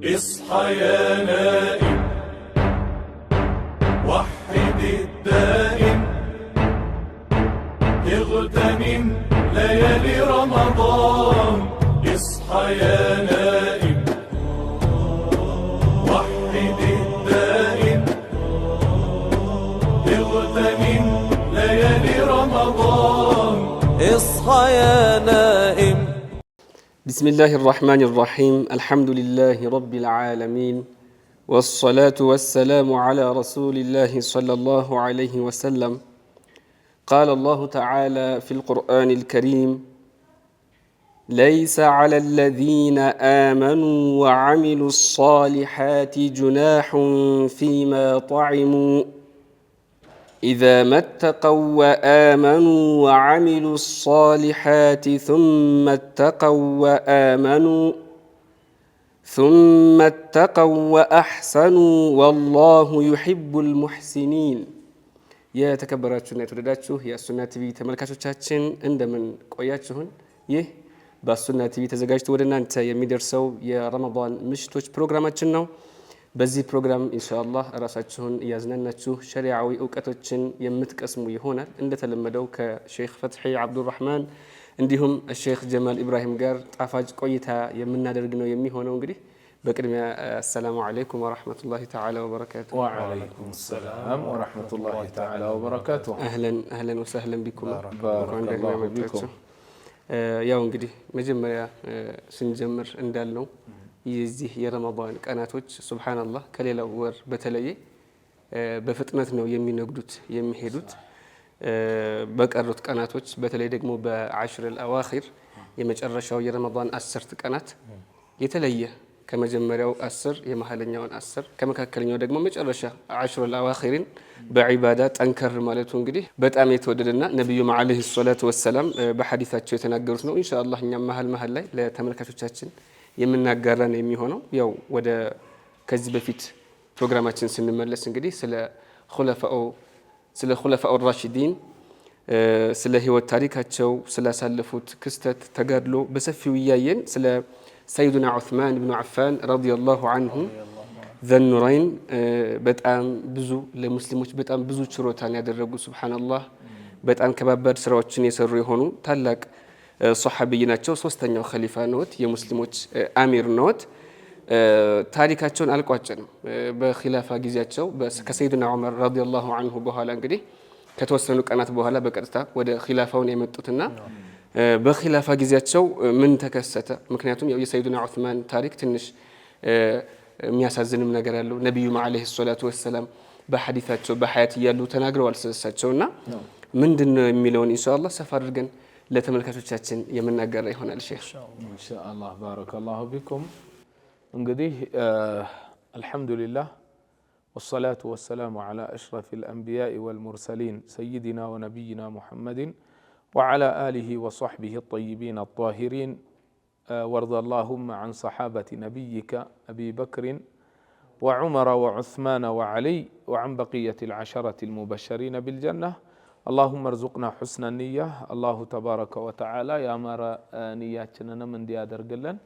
اصحى يا نائم وحد الدائم اغتنم ليالي رمضان اصحى يا نائم وحد الدائم اغتنم ليالي رمضان اصحى يا نائم. بسم الله الرحمن الرحيم الحمد لله رب العالمين والصلاة والسلام على رسول الله صلى الله عليه وسلم قال الله تعالى في القرآن الكريم ليس على الذين آمنوا وعملوا الصالحات جناح فيما طعموا إذا ما اتقوا وآمنوا وعملوا الصالحات ثم اتقوا وأحسنوا والله يحب المحسنين يا تكبراتنا የተወደዳችሁ የሱና ቲቪ ተመልካቾቻችን እንደምን ቆያችሁን? ይህ በሱና ቲቪ ተዘጋጅቶ ወደ እናንተ የሚደርሰው የረመዳን ምሽቶች ፕሮግራማችን ነው። በዚህ ፕሮግራም ኢንሻአላህ ራሳችሁን ያዝናናችሁ ሸሪዓዊ ዕውቀቶችን የምትቀስሙ ይሆናል። እንደተለመደው ከሼክ ፈትሒ አብዱራህማን እንዲሁም ሼክ ጀማል ኢብራሂም ጋር ጣፋጭ ቆይታ የምናደርግ ነው የሚሆነው። እንግዲህ በቅድሚያ አሰላሙ አለይኩም ወራህመቱላሂ ተዓላ ወበረካቱ። ወዐለይኩም ሰላም ወራህመቱላሂ ተዓላ ወበረካቱ። አህለን ወሰህለን ቢኩም ባረከላሁ ቢኩም። ያው እንግዲህ መጀመሪያ ስንጀምር እንዳልነው የዚህ የረመዳን ቀናቶች ሱብሃንአላህ ከሌላው ወር በተለየ በፍጥነት ነው የሚነግዱት የሚሄዱት። በቀሩት ቀናቶች በተለይ ደግሞ በአሽር አልአዋኺር የመጨረሻው የረመዳን 10 ቀናት የተለየ ከመጀመሪያው 10 የመሐለኛውን 10 ከመካከለኛው ደግሞ መጨረሻ አሽር አልአዋኺርን በዒባዳ ጠንከር ማለቱ እንግዲህ በጣም የተወደደና ነብዩም አለይሂ ሰላቱ ወሰላም በሐዲሳቸው የተናገሩት ነው። ኢንሻአላህ እኛም መሃል ላይ ለተመልካቾቻችን የምናጋራ ነው የሚሆነው። ያው ወደ ከዚህ በፊት ፕሮግራማችን ስንመለስ እንግዲህ ስለ ኹለፋኡ ራሺዲን ስለ ህይወት ታሪካቸው ስላሳለፉት ክስተት ተጋድሎ በሰፊው እያየን ስለ ሰይዱና ዑስማን ብኑ አፋን ረዲየላሁ ዐንሁ ዘኑረይን በጣም ብዙ ለሙስሊሞች በጣም ብዙ ችሮታን ያደረጉ ሱብሃንአላህ በጣም ከባባድ ስራዎችን የሰሩ የሆኑ ታላቅ ሶሐቢይ ናቸው። ሶስተኛው ኸሊፋ ነዎት፣ የሙስሊሞች አሚር ነዎት። ታሪካቸውን አልቋጨንም። በኺላፋ ጊዜያቸው ከሰይዱና ዑመር ረዲየላሁ ዐንሁ በኋላ እንግዲህ ከተወሰኑ ቀናት በኋላ በቀጥታ ወደ ኺላፋውን የመጡትና በኺላፋ ጊዜያቸው ምን ተከሰተ? ምክንያቱም ያው የሰይዱና ዑስማን ታሪክ ትንሽ የሚያሳዝንም ነገር አለው። ነብዩም አለይሂ ሰላቱ ወሰላም በሐዲሳቸው በሐያት እያሉ ተናግረዋል ስለሳቸውና ምንድነው የሚለውን ኢንሻአላህ ሰፋ አድርገን ለተመልካቾቻችን የምናጋራ ይሆናል። ሼክ ኢንሻአላህ ባረከላሁ ቢኩም። እንግዲህ አልሐምዱሊላህ ወሰላቱ ወሰላሙ ዐላ አሽረፊል አንቢያኢ ወልሙርሰሊን ሰይዲና ወነቢይና ሙሐመድን ወዐላ አሊሂ ወሰሕቢሂ አጠይቢን አጣሂሪን ወርض اللهم عن صحابة نبيك أبي بكر وعمر وعثمان وعلي وعن بقية العشرة المبشرين بالجنة اللهم ارزقنا حسن النية الله تبارك وتعالى يا مارا نياتنا من دي أدرقلن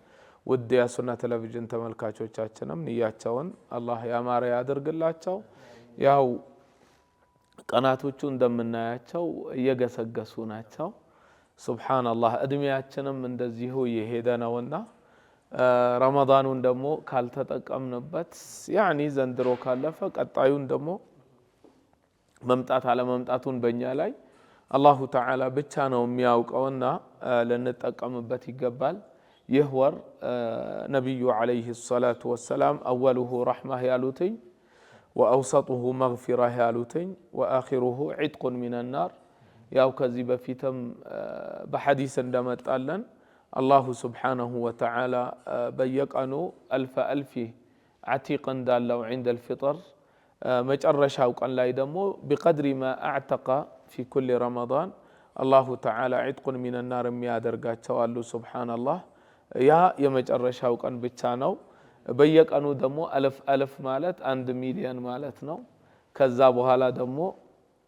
ودي سنة تلفزيون تملكاتشوچاچنم نياتቸውን الله يا مارا ያደርግላቸው። ያው ቀናቶቹ እንደምናያቸው እየገሰገሱ ናቸው። ሱብሃንአላህ እድሜያችንም እንደዚሁ የሄደ ነውና ረመዳኑን ደግሞ ካልተጠቀምንበት ያኒ ዘንድሮ ካለፈ ቀጣዩን ደግሞ መምጣት አለመምጣቱን በእኛ ላይ አላሁ ተዓላ ብቻ ነው የሚያውቀውና ልንጠቀምበት ይገባል። ይህ ወር ነብዩ አለይሂ ሰላቱ ወሰላም አወሉሁ ረሕማህ ያሉትኝ ወአውሰጡሁ መግፊራህ ያሉትኝ ወአኺሩሁ ዒጥቁን ሚነን ናር። ያው ከዚህ በፊትም በሐዲስ እንደመጣለን አላሁ ሱብሓነሁ ወተዓላ በየቀኑ አልፍ ዓቲቅ እንዳለው ዒንደል ፊጥር መጨረሻው ቀን ላይ ደግሞ ቢቀድሪ ማ አዕተቀ ፊ ኩሊ ረመዳን አላሁ ተዓላ ዒጥቁን ሚነን ናር የሚያደርጋቸው አሉ። ሱብሓነላህ ያ የመጨረሻው ቀን ብቻ ነው። በየቀኑ ደግሞ አልፍ ማለት 1 ሚሊዮን ማለት ነው። ከዛ በኋላ ደግሞ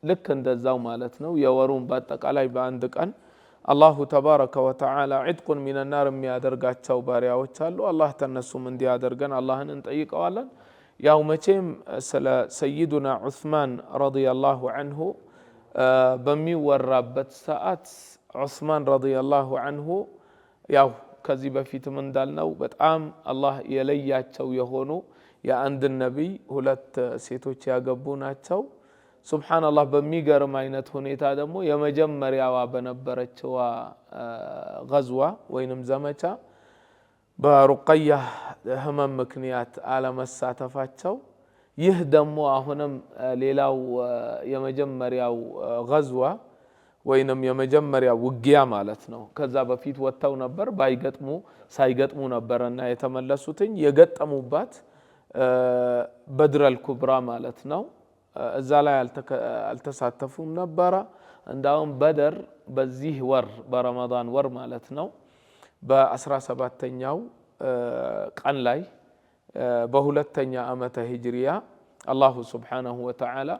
ልክ እንደዛው ማለት ነው። የወሩን በአጠቃላይ በአንድ ቀን አላሁ ተባረከ ወተዓላ ዒትቁን ሚነ ናር የሚያደርጋቸው ባሪያዎች አሉ። አላህ ተነሱም እንዲያደርገን አላህን እንጠይቀዋለን። ያው መቼም ስለ ሰይዱና ዑስማን ረዲየላሁ ዐንሁ በሚወራበት ሰዓት ዑስማን ረዲየላሁ ዐንሁ ያው ከዚህ በፊትም እንዳልነው በጣም አላህ የለያቸው የሆኑ የአንድ ነቢይ ሁለት ሴቶች ያገቡ ናቸው። ሱብሓነላህ በሚገርም አይነት ሁኔታ ደግሞ የመጀመሪያዋ በነበረችዋ ገዝዋ ወይንም ዘመቻ በሩቀያ ህመም ምክንያት አለመሳተፋቸው፣ ይህ ደግሞ አሁንም ሌላው የመጀመሪያው ገዝዋ ወይንም የመጀመሪያው ውጊያ ማለት ነው። ከዛ በፊት ወጥተው ነበር ሳይገጥሙ ነበርና የተመለሱትኝ የገጠሙባት በድረል ኩብራ ማለት ነው። እዛ ላይ አልተሳተፉም ነበረ። እንዳውም በደር በዚህ ወር በረመዳን ወር ማለት ነው በ17ኛው ቀን ላይ በሁለተኛ ዓመተ ሂጅሪያ አላሁ ሱብሓነሁ ወተዓላ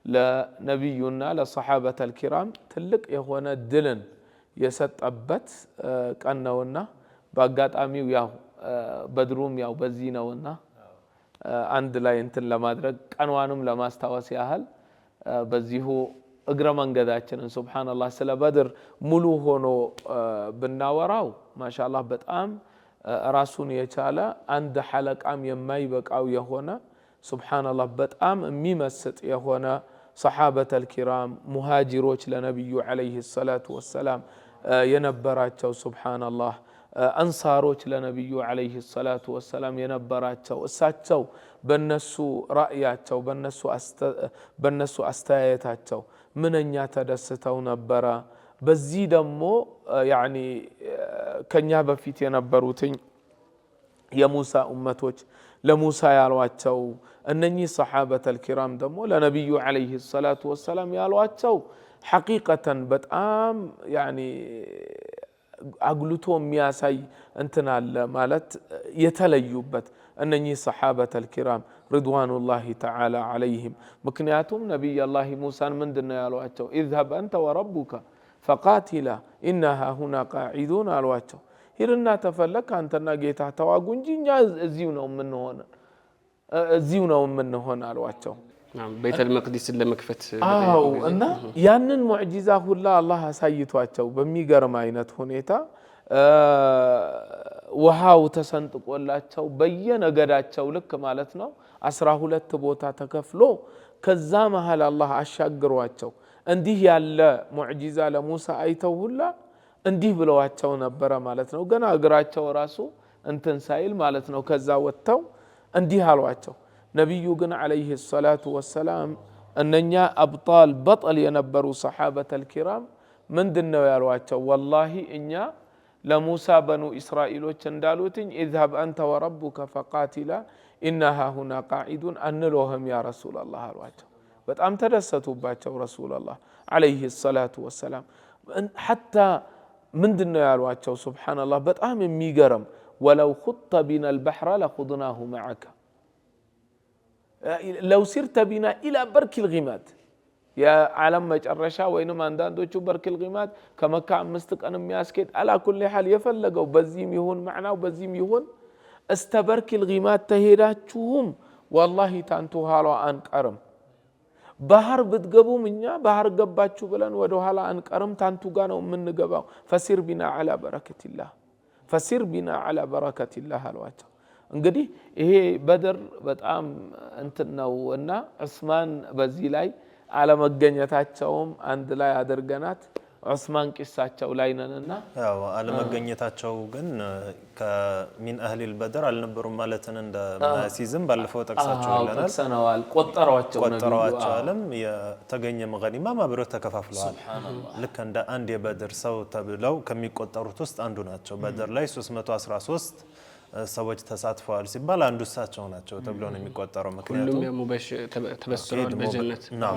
ለነቢዩና ለሰሓበተል ኪራም ትልቅ የሆነ ድልን የሰጠበት ቀን ነውና በአጋጣሚው ያው በድሩም ያው በዚህ ነውና አንድ ላይ እንትን ለማድረግ ቀንዋንም ለማስታወስ ያህል በዚሁ እግረ መንገዳችንን ሱብሓነላህ ስለ በድር ሙሉ ሆኖ ብናወራው ማሻአላህ በጣም ራሱን የቻለ አንድ ሐለቃም የማይበቃው የሆነ ሱብሓነላህ በጣም የሚመስጥ የሆነ ሰሓበተል ኪራም ሙሃጅሮች ለነቢዩ ዓለይሂ ሰላቱ ወሰላም የነበራቸው ሱብሓነላህ አንሳሮች ለነቢዩ ዓለይሂ ሰላቱ ወሰላም የነበራቸው እሳቸው በነሱ ራእያቸው በነሱ አስተያየታቸው ምንኛ ተደስተው ነበረ። በዚህ ደግሞ ያኒ ከኛ በፊት የነበሩትኝ የሙሳ ኡመቶች ለሙሳ ያሏቸው እነኚህ ሰሓበተል ኪራም ደግሞ ለነቢዩ ዓለይሂ ሰላቱ ወሰላም ያሏቸው ሐቂቀተን በጣም ያኒ አጉልቶ የሚያሳይ እንትን አለ ማለት የተለዩበት እነኚህ ሰሓበተል ኪራም ሪድዋኑላሂ ተዓላ ዓለይሂም። ምክንያቱም ነቢዩላህ ሙሳን ምንድነው ያሏቸው? ኢዝሀብ አንተ ወረቡከ ፈቃቲላ ኢና ሃሁና ቃዒዱን አሏቸው። ሂድና ተፈለክ አንተና ጌታ ተዋጉ እንጂ እኛ እዚሁ ነው የምንሆን አሏቸው። ቤተል መቅዲስን ለመክፈት እና ያንን ሙዕጂዛ ሁላ አላህ አሳይቷቸው በሚገርም አይነት ሁኔታ ውሃው ተሰንጥቆላቸው በየነገዳቸው ልክ ማለት ነው 12 ቦታ ተከፍሎ ከዛ መሃል አላህ አሻግሯቸው እንዲህ ያለ ሙዕጂዛ ለሙሳ አይተው ሁላ እንዲህ ብለዋቸው ነበረ ማለት ነው። ገና እግራቸው ራሱ እንትን ሳይል ማለት ነው ከዛ ወጥተው እንዲህ አሏቸው። ነቢዩ ግን ዓለይሂ ሰላቱ ወሰላም እነኛ አብጣል በጠል የነበሩ ሰሓበተል ኪራም ምንድነው ያሏቸው? ወላሂ እኛ ለሙሳ በኑ እስራኤሎች እንዳሉትኝ ኢዝሀብ አንተ ወረቡከ ፈቃቲላ ኢና ሃሁና ቃዒዱን አንሎህም ያ ረሱላላህ አሏቸው። በጣም ተደሰቱባቸው ረሱላላህ ዓለይሂ ሰላቱ ወሰላም። ሐታ ምንድነው ያሏቸው? ሱብሓነላህ በጣም የሚገርም ወለው ኹጥተ ቢና አልበሕረ ለኹድናሁ መዐከ ለው ሲርተ ቢና ኢላ በርኪል ጊማት የዓለም መጨረሻ ወይንም አንዳንዶቹ በርኪል ጊማት ከመካ 5 ቀን የሚያስኬድ አላ ኩሊ ሐል የፈለገው በዚህም ይሁን ማዕናው በዚህም ይሁን እስተ በርኪል ጊማት ተሄዳችሁም ወላሂ ታንቱ ኋላ አንቀርም። ባህር ብትገቡም እኛ ባህር ገባችሁ ብለን ወደ ኋላ አንቀርም፣ ታንቱ ጋር ነው የምንገባው። ፈሲር ቢና ዐላ በረከቲላህ አሏቸው። እንግዲህ ይሄ በድር በጣም እንትን ነው እና ዑስማን በዚህ ላይ አለመገኘታቸውም አንድ ላይ አድርገናት ዑስማን ቂሳቸው ላይ ነንና ያው አለመገኘታቸው ግን ከሚን አህሊል በድር አልነበሩም ማለትን እንደማያሲዝም ባለፈው ጠቅሳቸው ይለናል። ቆጠሯቸውም የተገኘ ገኒማ ማብረው ተከፋፍለዋል። ልክ እንደ አንድ የበድር ሰው ተብለው ከሚቆጠሩት ውስጥ አንዱ ናቸው። በድር ላይ 313 ሰዎች ተሳትፈዋል ሲባል አንዱ እሳቸው ናቸው ተብሎ ነው የሚቆጠረው። ምክንያቱም ሁሉም ተበስረዋል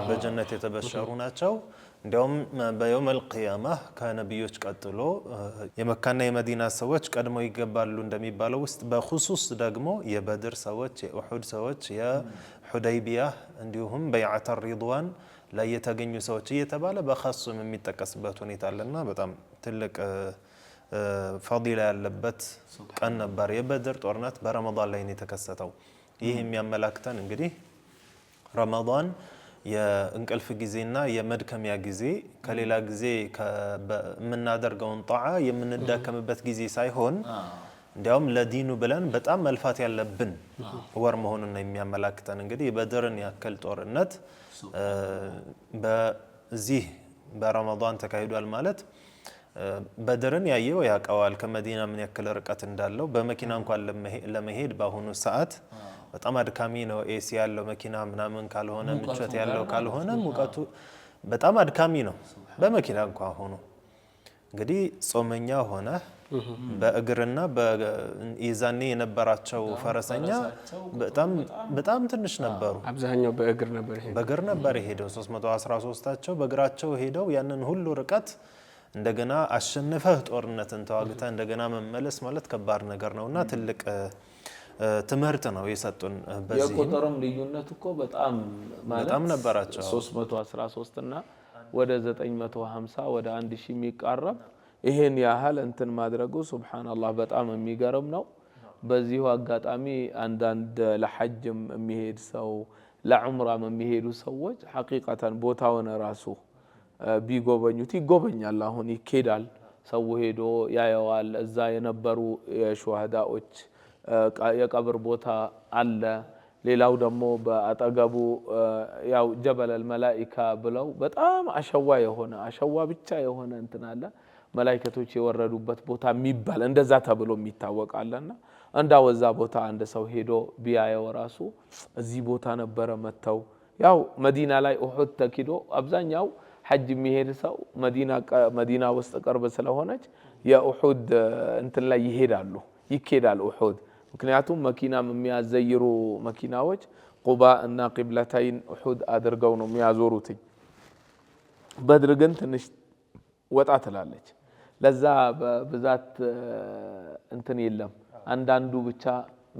በጀነት የተበሸሩ ናቸው። እንዲያውም በየውመል ቂያማ ከነቢዮች ቀጥሎ የመካና የመዲና ሰዎች ቀድሞ ይገባሉ እንደሚባለው ውስጥ በኹሱስ ደግሞ የበድር ሰዎች፣ የኡሑድ ሰዎች፣ የሑደይቢያ እንዲሁም በይዓተ ሪድዋን ላይ የተገኙ ሰዎች እየተባለ በኻሱም የሚጠቀስበት ሁኔታ አለና በጣም ትልቅ ፈዲላ ያለበት ቀን ነበር። የበድር ጦርነት በረመዳን ላይ ነው የተከሰተው። ይህ የሚያመላክተን እንግዲህ ረመዳን የእንቅልፍ ጊዜና የመድከሚያ ጊዜ ከሌላ ጊዜ የምናደርገውን ጣዓ የምንዳከምበት ጊዜ ሳይሆን እንዲያውም ለዲኑ ብለን በጣም መልፋት ያለብን ወር መሆኑን ነው የሚያመላክተን። እንግዲህ የበድርን ያክል ጦርነት በዚህ በረመዳን ተካሂዷል ማለት በድርን ያየው ያውቀዋል ከመዲና ምን ያክል ርቀት እንዳለው። በመኪና እንኳን ለመሄድ በአሁኑ ሰዓት በጣም አድካሚ ነው። ኤሲ ያለው መኪና ምናምን ካልሆነ ምቾት ያለው ካልሆነ ሙቀቱ በጣም አድካሚ ነው በመኪና እንኳን ሆኖ። እንግዲህ ጾመኛ ሆነ በእግርና በኢዛኔ የነበራቸው ፈረሰኛ በጣም ትንሽ ነበሩ። አብዛኛው በእግር ነበር ሄደው 313ታቸው በእግራቸው ሄደው ያንን ሁሉ ርቀት እንደገና አሸንፈህ ጦርነትን ተዋግተህ እንደገና መመለስ ማለት ከባድ ነገር ነውና ትልቅ ትምህርት ነው የሰጡን። በዚህ የቁጥርም ልዩነት እኮ በጣም ነበራቸው 313 እና ወደ 950 ወደ 1000 የሚቃረብ ይሄን ያህል እንትን ማድረጉ ሱብሃንአላህ በጣም የሚገርም ነው። በዚሁ አጋጣሚ አንዳንድ ለሐጅም የሚሄድ ሰው ለዑምራም የሚሄዱ ሰዎች ሐቂቀተን ቦታውን ራሱ ቢጎበኙት ይጎበኛል። አሁን ይኬዳል፣ ሰው ሄዶ ያየዋል። እዛ የነበሩ የሹሃዳዎች የቀብር ቦታ አለ። ሌላው ደግሞ በአጠገቡ ያው ጀበለል መላኢካ ብለው በጣም አሸዋ ብቻ የሆነ እንትን አለ። መላእክቶች የወረዱበት ቦታ የሚባል እንደዛ ተብሎ የሚታወቃልና እንዳወዛ ቦታ አንድ ሰው ሄዶ ቢያየው ራሱ እዚህ ቦታ ነበረ መተው። ያው መዲና ላይ ኡሁድ ተኪዶ አብዛኛው ሐጅ የሚሄድ ሰው መዲና ውስጥ ቅርብ ስለሆነች የኡሁድ እንትን ላይ ይኬዳል ኡሁድ። ምክንያቱም መኪናም የሚያዘይሩ መኪናዎች ቁባ እና ቂብለተይን ኡሁድ አድርገው ነው የሚያዞሩት። በድር ግን ትንሽ ወጣ ትላለች። ለዛ በብዛት እንትን የለም። አንዳንዱ ብቻ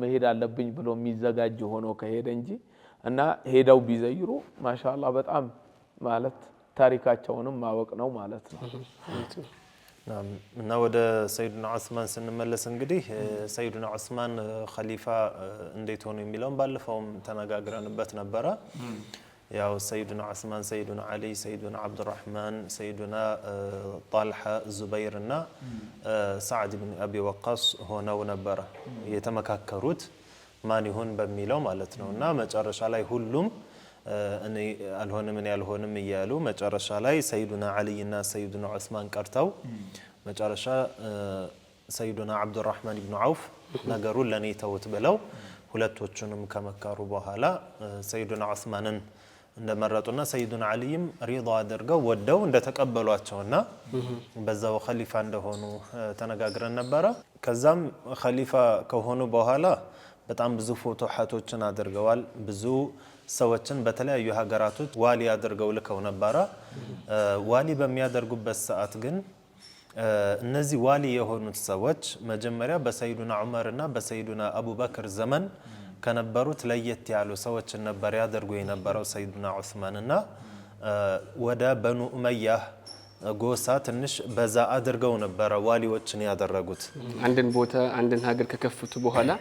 መሄድ አለብኝ ብሎ የሚዘጋጅ ሆኖ ከሄደ እንጂ እና ሄደው ቢዘይሩ ማሻአላህ በጣም ማለት ታሪካቸውንም ማወቅ ነው ማለት ነው። እና ወደ ሰይዱና ዑስማን ስንመለስ እንግዲህ ሰይዱና ዑስማን ኸሊፋ እንዴት ሆኑ የሚለውን ባለፈውም ተነጋግረንበት ነበረ። ያው ሰይዱና ዑስማን፣ ሰይዱና አሊ፣ ሰይዱና አብዱራህማን፣ ሰይዱና ጣልሓ፣ ዙበይር እና ሰዓድ ብን አቢ ወቃስ ሆነው ነበረ የተመካከሩት ማን ይሁን በሚለው ማለት ነው። እና መጨረሻ ላይ ሁሉም እኔ አልሆንም እኔ አልሆንም እያሉ መጨረሻ ላይ ሰይዱና አሊ እና ሰይዱና ዑስማን ቀርተው መጨረሻ ሰይዱና አብዱራህማን ኢብኑ ዐውፍ ነገሩን ለኔ ተውት ብለው ሁለቶቹንም ከመከሩ በኋላ ሰይዱና ዑስማንን እንደመረጡና ሰይዱና አሊም ሪዳ አድርገው ወደው እንደተቀበሏቸውና በዛው ኸሊፋ እንደሆኑ ተነጋግረን ነበረ። ከዛም ኸሊፋ ከሆኑ በኋላ በጣም ብዙ ፉቱሃቶችን አድርገዋል። ብዙ ሰዎችን በተለያዩ ሀገራቶች ዋሊ አድርገው ልከው ነበረ። ዋሊ በሚያደርጉበት ሰዓት ግን እነዚህ ዋሊ የሆኑት ሰዎች መጀመሪያ በሰይዱና ዑመርና በሰይዱና አቡበክር ዘመን ከነበሩት ለየት ያሉ ሰዎችን ነበር ያደርጉ የነበረው ሰይዱና ዑስማንና ወደ በኑ ኡመያህ ጎሳ ትንሽ በዛ አድርገው ነበረ ዋሊዎችን ያደረጉት። አንድን ቦታ አንድን ሀገር ከከፈቱ በኋላ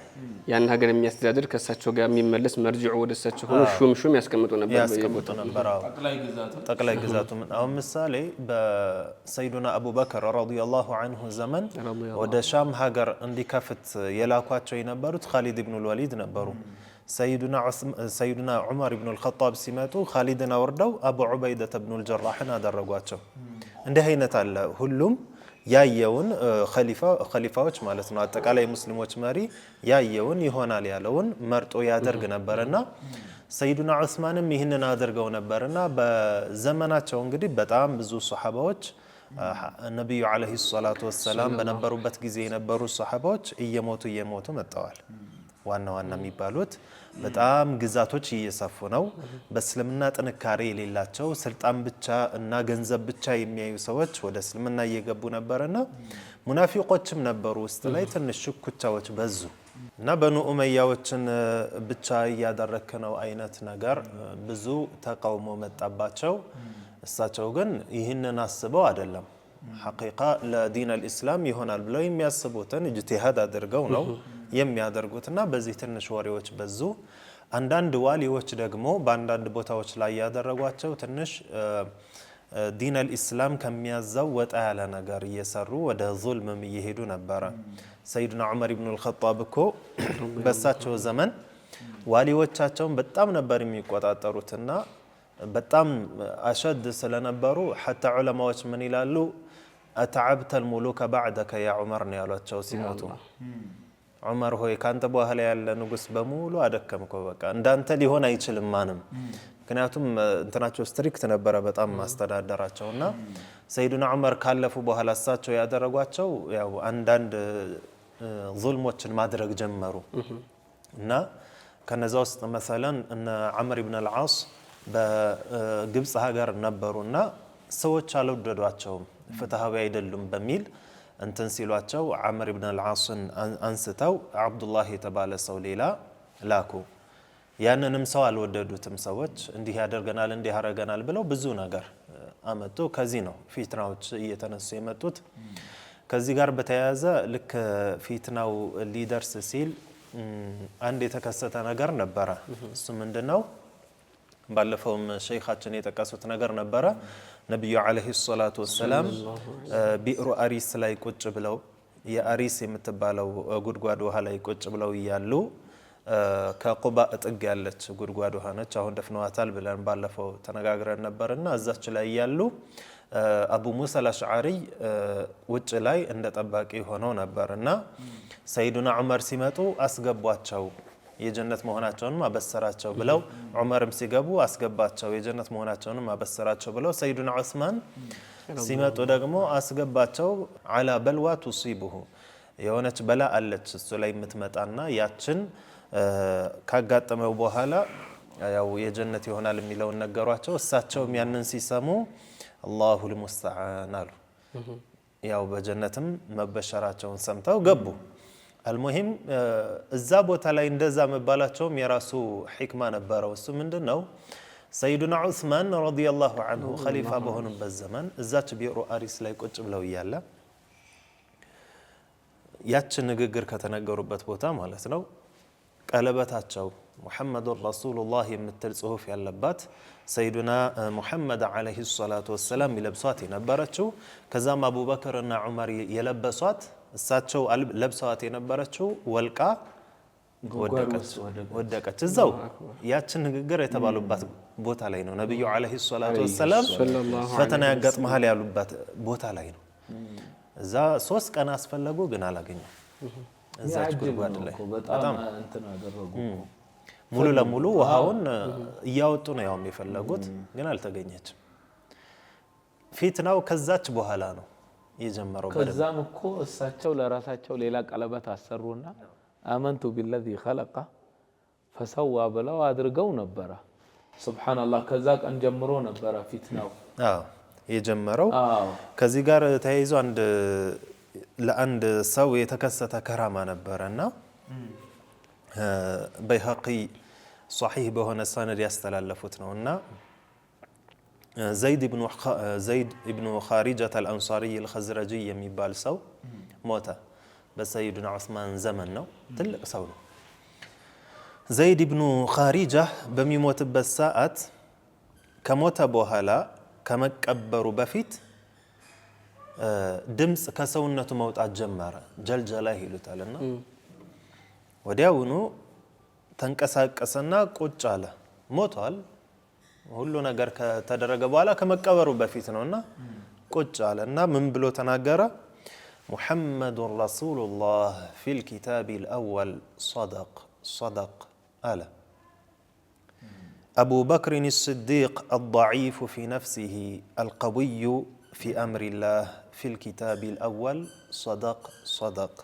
ያን ሀገር የሚያስተዳድር ከሳቸው ጋር የሚመለስ መርጂዑ ወደ ሳቸው ሆኖ ሹም ያስቀምጡ ነበር። ጠቅላይ ግዛቱ አሁን ምሳሌ በሰይዱና አቡበከር ረዲየላሁ ዐንሁ ዘመን ወደ ሻም ሀገር እንዲከፍት የላኳቸው የነበሩት ኻሊድ ኢብኑ ወሊድ ነበሩ። ሰይዱና ዑመር ኢብኑ አልኸጣብ ሲመጡ ኻሊድን አወርደው አቡ ዑበይደተ ኢብኑ አልጀራህን አደረጓቸው። እንዲህ አይነት አለ። ሁሉም ያየውን ኸሊፋዎች ማለት ነው አጠቃላይ ሙስሊሞች መሪ ያየውን ይሆናል ያለውን መርጦ ያደርግ ነበርና ሰይዱና ዑስማንም ይህንን አድርገው ነበርና በዘመናቸው እንግዲህ በጣም ብዙ ሱሐባዎች ነብዩ አለይሂ ሰላቱ ወሰላም በነበሩበት ጊዜ የነበሩ ሱሐባዎች እየሞቱ መጥተዋል። ዋና የሚባሉት በጣም ግዛቶች እየሰፉ ነው። በእስልምና ጥንካሬ የሌላቸው ስልጣን ብቻ እና ገንዘብ ብቻ የሚያዩ ሰዎች ወደ እስልምና እየገቡ ነበርና ሙናፊቆችም ነበሩ። ውስጥ ላይ ትንሽ ሽኩቻዎች በዙ እና በኑ ኡመያዎችን ብቻ እያደረክ ነው አይነት ነገር ብዙ ተቃውሞ መጣባቸው። እሳቸው ግን ይህንን አስበው አይደለም ሐቂቃ ለዲን አልኢስላም ይሆናል ብለው የሚያስቡትን ኢጅቲሃድ አድርገው ነው የሚያደርጉትና በዚህ ትንሽ ወሬዎች በዙ። አንዳንድ ዋሊዎች ደግሞ በአንዳንድ ቦታዎች ላይ ያደረጓቸው ትንሽ ዲን አልኢስላም ከሚያዛው ወጣ ያለ ነገር እየሰሩ ወደ ዙልምም እየሄዱ ነበረ። ሰይድና ዑመር ኢብኑ አልኸጣብ እኮ በሳቸው ዘመን ዋሊዎቻቸውን በጣም ነበር የሚቆጣጠሩትና በጣም አሸድ ስለነበሩ ሐታ ዑለማዎች ምን ይላሉ? አተዓብተል ሙሉከ ባዕደከ ያ ዑመር ነው ያሏቸው ሲሞቱ። ዑመር ሆይ ካንተ በኋላ ያለ ንጉስ በሙሉ አደከምከው፣ በቃ እንዳንተ ሊሆን አይችልም ማንም። ምክንያቱም እንትናቸው ስትሪክት ነበረ በጣም ማስተዳደራቸውና ሰይዱና ዑመር ካለፉ በኋላ እሳቸው ያደረጓቸው ያው አንዳንድ ዙልሞችን ማድረግ ጀመሩ እና ከነዛ ውስጥ መሰለን እነ ዐምር ኢብኑ አልዓስ በግብጽ ሀገር ነበሩና ሰዎች አልወደዷቸውም፣ ፍትሃዊ አይደሉም በሚል እንትን ሲሏቸው ዐምር ኢብኑ አልዓስን አንስተው አብዱላህ የተባለ ሰው ሌላ ላኩ። ያንንም ሰው አልወደዱትም ሰዎች። እንዲህ ያደርገናል እንዲህ ያደርገናል ብለው ብዙ ነገር አመጡ። ከዚህ ነው ፊትናዎች እየተነሱ የመጡት። ከዚህ ጋር በተያያዘ ልክ ፊትናው ሊደርስ ሲል አንድ የተከሰተ ነገር ነበረ። እሱ ምንድነው? ባለፈውም ሸይኻችን የጠቀሱት ነገር ነበረ። ነብዩ አለይሂ ሰላቱ ወሰላም ቢዕሩ አሪስ ላይ ቁጭ ብለው የአሪስ የምትባለው ጉድጓድ ውሃ ላይ ቁጭ ብለው እያሉ ከቁባ ጥግ ያለች ጉድጓድ ውሃ ነች። አሁን ደፍነዋታል ብለን ባለፈው ተነጋግረን ነበርና እዛች ላይ እያሉ አቡ ሙሳ አልአሽዓሪ ውጭ ላይ እንደ ጠባቂ ሆነው ነበርና ሰይዱና ዑመር ሲመጡ አስገቧቸው የጀነት መሆናቸውንም አበሰራቸው ብለው፣ ዑመርም ሲገቡ አስገባቸው የጀነት መሆናቸውንም አበሰራቸው ብለው፣ ሰይዱና ዑስማን ሲመጡ ደግሞ አስገባቸው አላ በልዋ ቱሲቡሁ የሆነች በላ አለች እሱ ላይ የምትመጣና ያችን ካጋጠመው በኋላ ያው የጀነት ይሆናል የሚለውን ነገሯቸው። እሳቸውም ያንን ሲሰሙ አላሁ ልሙስተዓን አሉ። ያው በጀነትም መበሸራቸውን ሰምተው ገቡ። አልሙሂም እዛ ቦታ ላይ እንደዛ መባላቸውም የራሱ ሕክማ ነበረው። እሱ ምንድነው? ሰይዱና ዑስማን ረዲየላሁ ዐንሁ ኸሊፋ በሆኑበት ዘመን እዛች ቢዕሩ አሪስ ላይ ቁጭ ብለው እያለ ያች ንግግር ከተነገሩበት ቦታ ማለት ነው ቀለበታቸው ሙሐመዱን ረሱሉላህ የምትል ጽሁፍ ያለባት ሰይዱና ሙሐመድ አለይሂ ሰላቱ ወሰላም ይለብሷት የነበረችው፣ ከዛም አቡበክርና ዑመር የለበሷት እሳቸው ለብሰዋት የነበረችው ወልቃ ወደቀች። እዛው ያችን ንግግር የተባሉባት ቦታ ላይ ነው። ነብዩ አለይሂ ሰላቱ ወሰላም ፈተና ያጋጥመሃል ያሉባት ቦታ ላይ ነው። እዛ 3 ቀን አስፈለጉ ግን አላገኙም። እዛች ጉድጓድ ላይ በጣም እንትን አደረጉ። ሙሉ ለሙሉ ውሃውን እያወጡ ነው ያው የፈለጉት ግን አልተገኘችም። ፊትናው ከዛች በኋላ ነው የጀመረው። ከዛም እኮ እሳቸው ለራሳቸው ሌላ ቀለበት አሰሩና አመንቱ ቢለዚ ኸለቀ ፈሰዋ ብለው አድርገው ነበረ። ሱብሃንአላህ ከዛ ቀን ጀምሮ ነበረ ፊትናው የጀመረው። ከዚህ ጋር ተያይዞ ለአንድ ሰው የተከሰተ ከራማ ነበረና በይሀቂ ሷሂህ በሆነ ሰነድ ያስተላለፉት ነውና ዘይድ ኢብኑ ኻሪጀት አልአንሳሪ አልኸዝረጂ የሚባል ሰው ሞተ። በሰይዱና ዑስማን ዘመን ነው። ትልቅ ሰው ነው። ዘይድ ኢብኑ ኻሪጃ በሚሞትበት ሰዓት ከሞተ በኋላ ከመቀበሩ በፊት ድምጽ ከሰውነቱ መውጣት ጀመረ። ጀልጀላ ይሉታልና ወዲያውኑ ተንቀሳቀሰና ቁጭ አለ። ሞቷል። ሁሉ ነገር ከተደረገ በኋላ ከመቀበሩ በፊት ነውና ቁጭ አለና ምን ብሎ ተናገረ? ሙሐመዱን ረሱሉላህ ፊል ኪታቢል አወል ሰደቅ አለ። አቡ በክርን ስዲቅ አልضعيف في نفسه القوي في أمر الله في الكتاب الأول صدق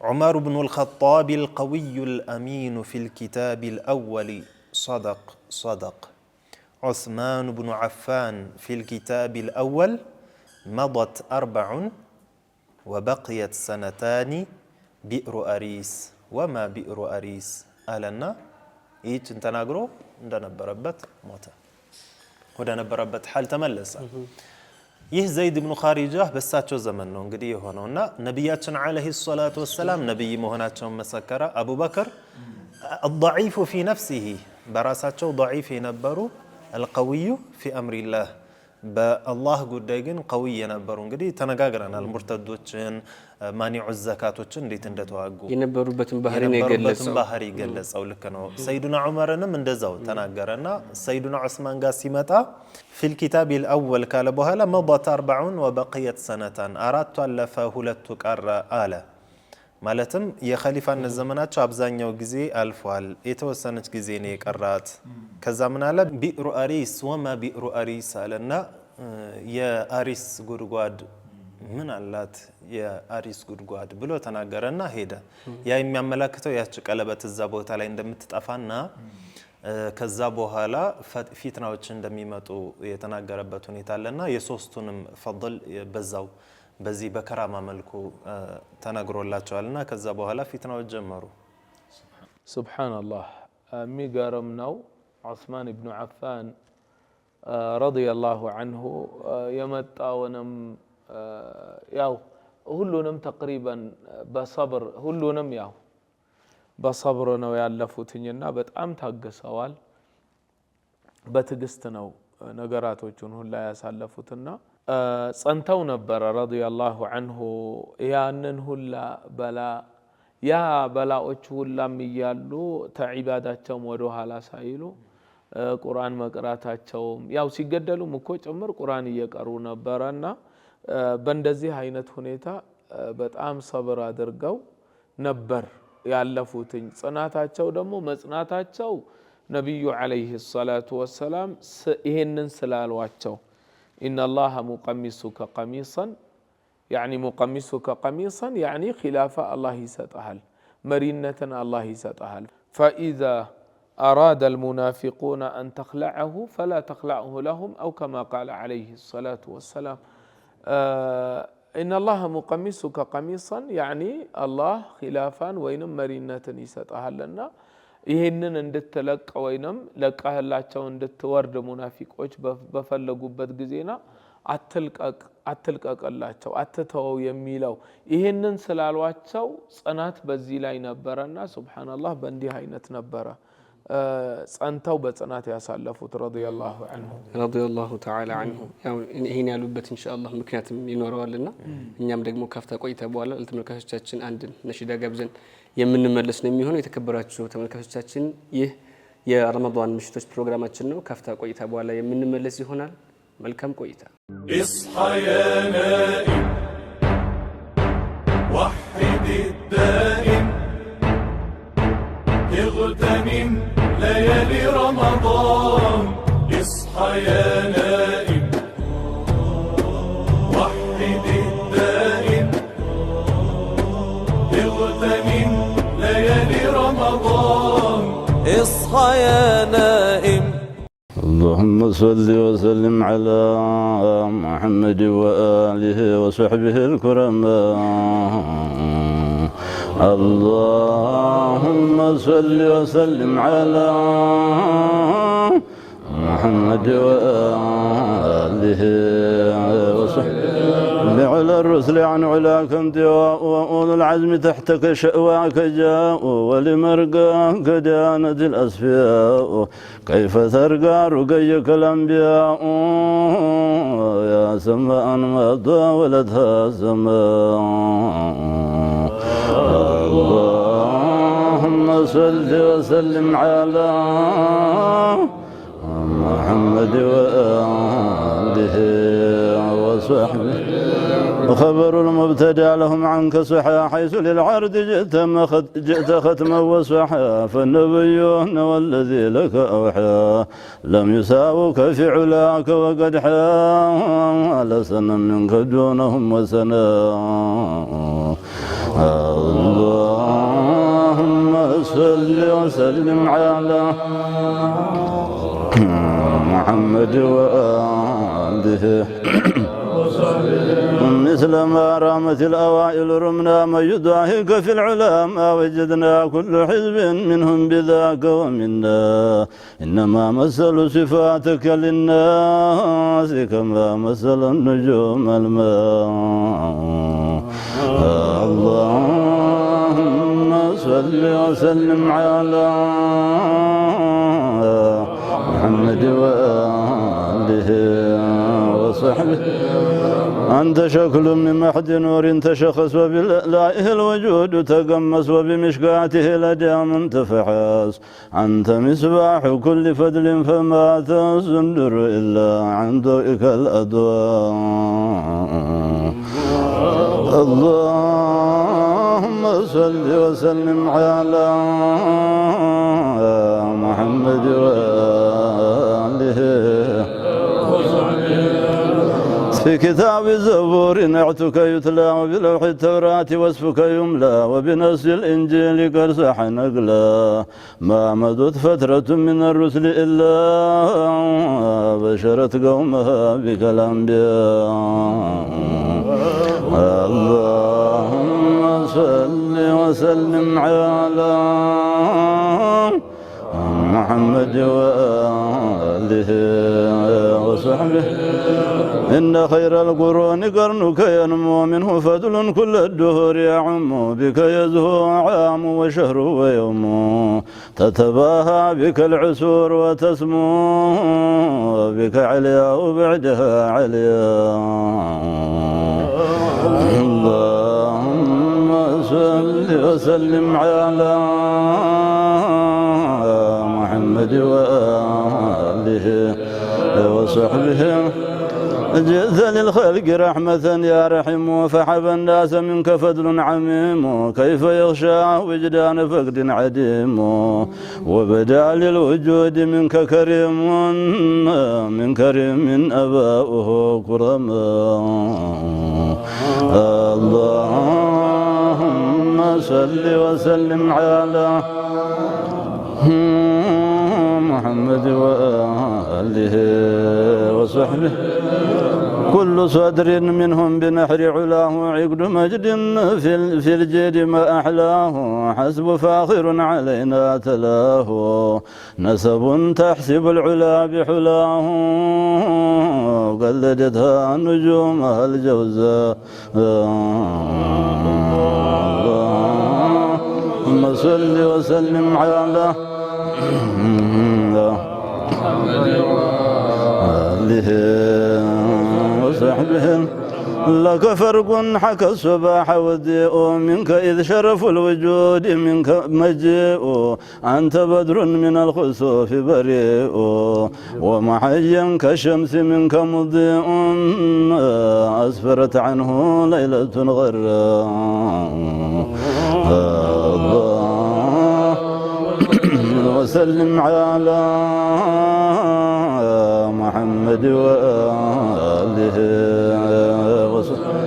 عمر بن الخطاب القوي الأمين في الكتاب الأول صدق عثمان بن عفان في الكتاب الأول مضت 4 وبقيت 2 بئر أريس وما بئر أريس አለና ይህችን ተናግሮ እንደነበረበት ሞተ። ወደ ነበረበት ሐል ተመለሰ። ይህ ዘይድ ኢብኑ ኻሪጃ በሳቸው ዘመን ነው እንግዲህ የሆነውና ነብያችን አለይሂ ሰላቱ ወሰላም ነብይ መሆናቸውን መሰከረ። አቡበክር الضعيف في نفسه በራሳቸው ضعيف የነበሩ القوي في امر الله በአላህ ጉዳይ ግን ቀውይ የነበሩ እንግዲህ ተነጋግረናል። ሙርተዶችን ማኒዑ ዘካቶችን እንዴት እንደተዋጉ የነበሩበትን ባህሪ ገለጸው። ልክ ነው። ሰይዱና ዑመርንም እንደዛው ተናገረና ሰይዱና ዑስማን ጋር ሲመጣ ፊል ኪታብ الأول ካለ በኋላ መضت 40 وبقيت سنتان አራቱ አለፈ ሁለቱ ቀረ አለ። ማለትም የኸሊፋነት ዘመናቸው አብዛኛው ጊዜ አልፏል፣ የተወሰነች ጊዜ ነው የቀራት። ከዛ ምን አለ ቢዕሩ አሪስ ወማ ቢዕሩ አሪስ አለና የአሪስ ጉድጓድ ምን አላት የአሪስ ጉድጓድ ብሎ ተናገረና ሄደ። ያ የሚያመላክተው ያች ቀለበት እዛ ቦታ ላይ እንደምትጠፋና ከዛ በኋላ ፊትናዎች እንደሚመጡ የተናገረበት ሁኔታ አለና የሶስቱንም ፈضል በዛው በዚህ በከራማ መልኩ ተነግሮላቸዋልና ከዛ በኋላ ፊትናዎች ጀመሩ። ሱብሃንአላህ የሚገርም ነው። ዑስማን ኢብኑ አፋን ረዲየላሁ ዐንሁ የመጣውንም ያው ሁሉንም ተቅሪበን በሰብር ሁሉንም ያው በሰብር ነው ያለፉትኝና በጣም ታግሰዋል። በትዕግስት ነው ነገራቶቹን ሁላ ያሳለፉትና ጸንተው ነበር ረዲየላሁ ዐንሁ። ያንን ሁላ በላ ያ በላዎች ሁላም እያሉ ተዒባዳቸውም ወደ ኋላ ሳይሉ ቁርአን መቅራታቸውም ያው ሲገደሉም እኮ ጭምር ቁርአን እየቀሩ ነበርና በእንደዚህ አይነት ሁኔታ በጣም ሰብር አድርገው ነበር ያለፉትኝ። ጽናታቸው ደግሞ መጽናታቸው ነብዩ አለይሂ ሰላቱ ወሰላም ይሄንን ስላሏቸው ኢነላህ ሙቀሚሱከ ቀሚሰን يعني مقمسك قميصا يعني خلافة الله يسطحل مرينة الله يسطحل فإذا أراد المنافقون أن تخلعه فلا تخلعه لهم أو كما قال عليه الصلاة والسلام إن الله مقمسك قميصا يعني الله خلافا وينم مرينة يسطحل لنا ይሄንን እንድትለቅ ወይንም ለቃህላቸው እንድትወርድ ሙናፊቆች በፈለጉበት ጊዜና አትልቀቅላቸው አትተው የሚለው ይሄንን ስላሏቸው ጽናት በዚህ ላይ ነበረና ሱብሃንአላህ በእንዲህ አይነት ነበረ ጸንተው በጽናት ያሳለፉት ረዲየላሁ ተዓላ ዐንሁ። ያው ይሄን ያሉበት ኢንሻአላህ ምክንያቱም ይኖረዋልና እኛም ደግሞ ካፍታ ቆይታ በኋላ ለተመልካቾቻችን አንድ ነሽዳ ጋብዘን የምንመለስ ነው የሚሆነው። የተከበራችሁ ተመልካቾቻችን ይህ የረመዳን ምሽቶች ፕሮግራማችን ነው። ካፍታ ቆይታ በኋላ የምንመለስ ይሆናል። መልካም ቆይታ። اصحى يا نائم وحد الدائم اغتنم ليالي رمضان اصحى يا نائم وحد الدائم اغتنم ليالي رمضان اصحى يا نائم. اللهم صل وسلم على محمد وآله وصحبه الكرماء. اللهم صل وسلم على محمد وآله وصحبه على الرسل عن علاك انتواء وأولو العزم تحتك شأواك جاء ولمرقاك دانت الأسفياء كيف ترقى رقيك الأنبياء يا سماء ما طاولتها السماء. اللهم صل وسلم على محمد وآله وصحبه. وخبر المبتدع لهم عنك صحا حيث للعرض جئت ختما وصحا فالنبيون والذي لك أوحى لم يساوك في علاك وقد حال سنا منك دونهم وسنا. اللهم صل وسلم على محمد وآله مثل ما رامت الأوائل رمنا من يضاهيك في العلماء وجدنا كل حزب منهم بذاك ومنا إنما مثل صفاتك للناس كما مثل النجوم الماء اللهم صل وسلم على محمد وآله وصحبه أنت شكل من محد نور تشخص وبلائه الوجود تقمص وبمشكاته لدى من تفحص أنت مصباح كل فضل فما تصدر إلا عن ضوئك الأضواء اللهم صل وسلم على محمد وآله في كتاب الزبور نعتك يتلى وبلوح التوراة وصفك يملى وبنص الإنجيل قد صح نقلا ما مضت فترة من الرسل إلا بشرت قومها بك الأنبياء اللهم صل وسلم على محمد وآله وصحبه إن خير القرون قرنك ينمو منه فضل كل الدهور يعم بك يزهو عام وشهر ويوم تتباهى بك العسور وتسمو بك عليا وبعدها عليا اللهم صل وسلم على محمد وآله وصحبه جئت للخلق رحمة يا رحيم فحب الناس منك فضل عميم كيف يخشى وجدان فقد عديم وبدا للوجود منك كريم من كريم أباؤه كرما اللهم صل وسلم على محمد وآله وصحبه كل صدر منهم بنحر علاه عقد مجد في الجيد ما أحلاه حسب فاخر علينا تلاه نسب تحسب العلا بحلاه قلدتها نجومها الجوزاء اللهم صل وسلم على آله وصحبه لك فرق حكى الصباح والضيء منك إذ شرف الوجود منك مجيء أنت بدر من الخسوف بريء ومحيا كالشمس منك مضيء أسفرت عنه ليلة غراء وسلم على محمد وآله وصحبه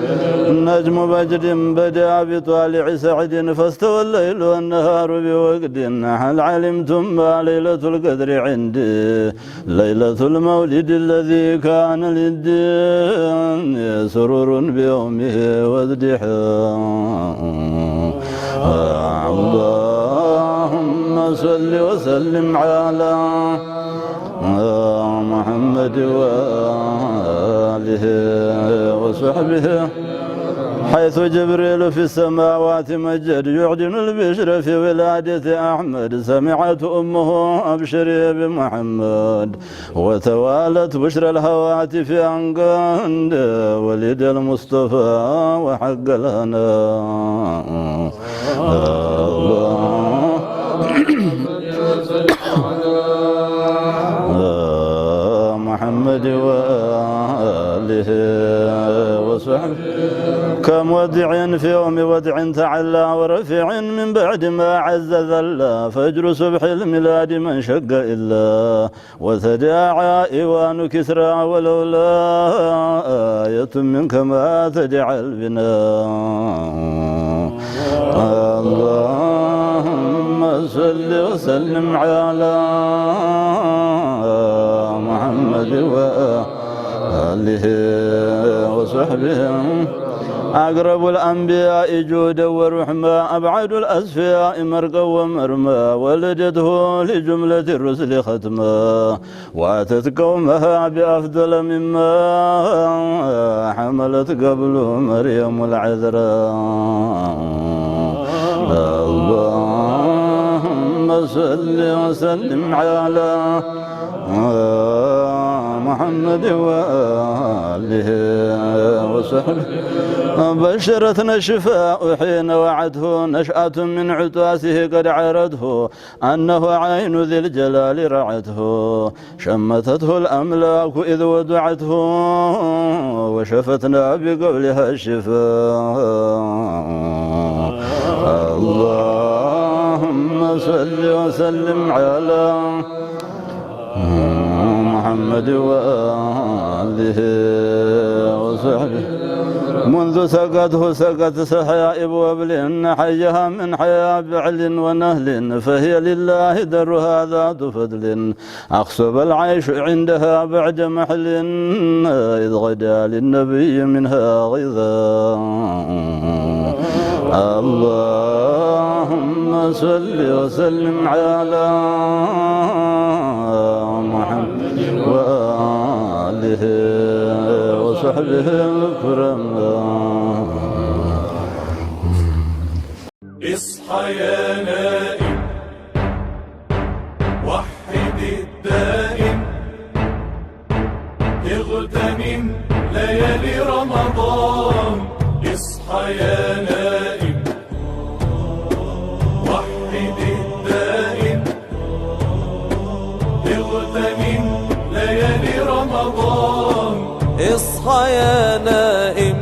النجم بجد بدا بطالع سعد فاستوى الليل والنهار بوقد هل علمتم ما ليلة القدر عندي ليلة المولد الذي كان للدين سرور بيومه وازدحام اللهم صل وسلم على محمد وآله وصحبه حيث جبريل في السماوات مجد يعدن البشر في ولادة أحمد سمعت أمه أبشري بمحمد وتوالت بشر الهواتف عن قند ولد المصطفى وحق لنا محمد وآله وصحبه كم ودع في يوم ودع تعلى ورفع من بعد ما عز ذلا فجر صبح الميلاد من شق إلا وتداعى إيوان كسرى ولولا آية منك ما تدعى البناء اللهم صل وسلم على محمد وآله وآله وصحبه أقرب الأنبياء جودا ورحمة أبعد الأسفياء مرقا ومرمى ولدته لجملة الرسل ختما وأتت قومها بأفضل مما حملت قبل مريم العذراء اللهم صل وسلم على محمد وآله وصحبه بشرتنا الشفاء حين وعده نشأة من عتاسه قد عرته أنه عين ذي الجلال رعته شمتته الأملاك إذ ودعته وشفتنا بقولها الشفاء اللهم صل وسلم على محمد وآله وصحبه منذ سقته سقت سحائب وابل حيها من حيا بعل ونهل فهي لله درها ذات فضل أخصب العيش عندها بعد محل إذ غدا للنبي منها غذاء اللهم صل وسلم على محمد وآله وصحبه الكرام اصحى يا نائم وحد الدائم اغتنم ليالي رمضان اصحى يا نائم وحد الدائم اغتنم ليالي رمضان اصحى يا نائم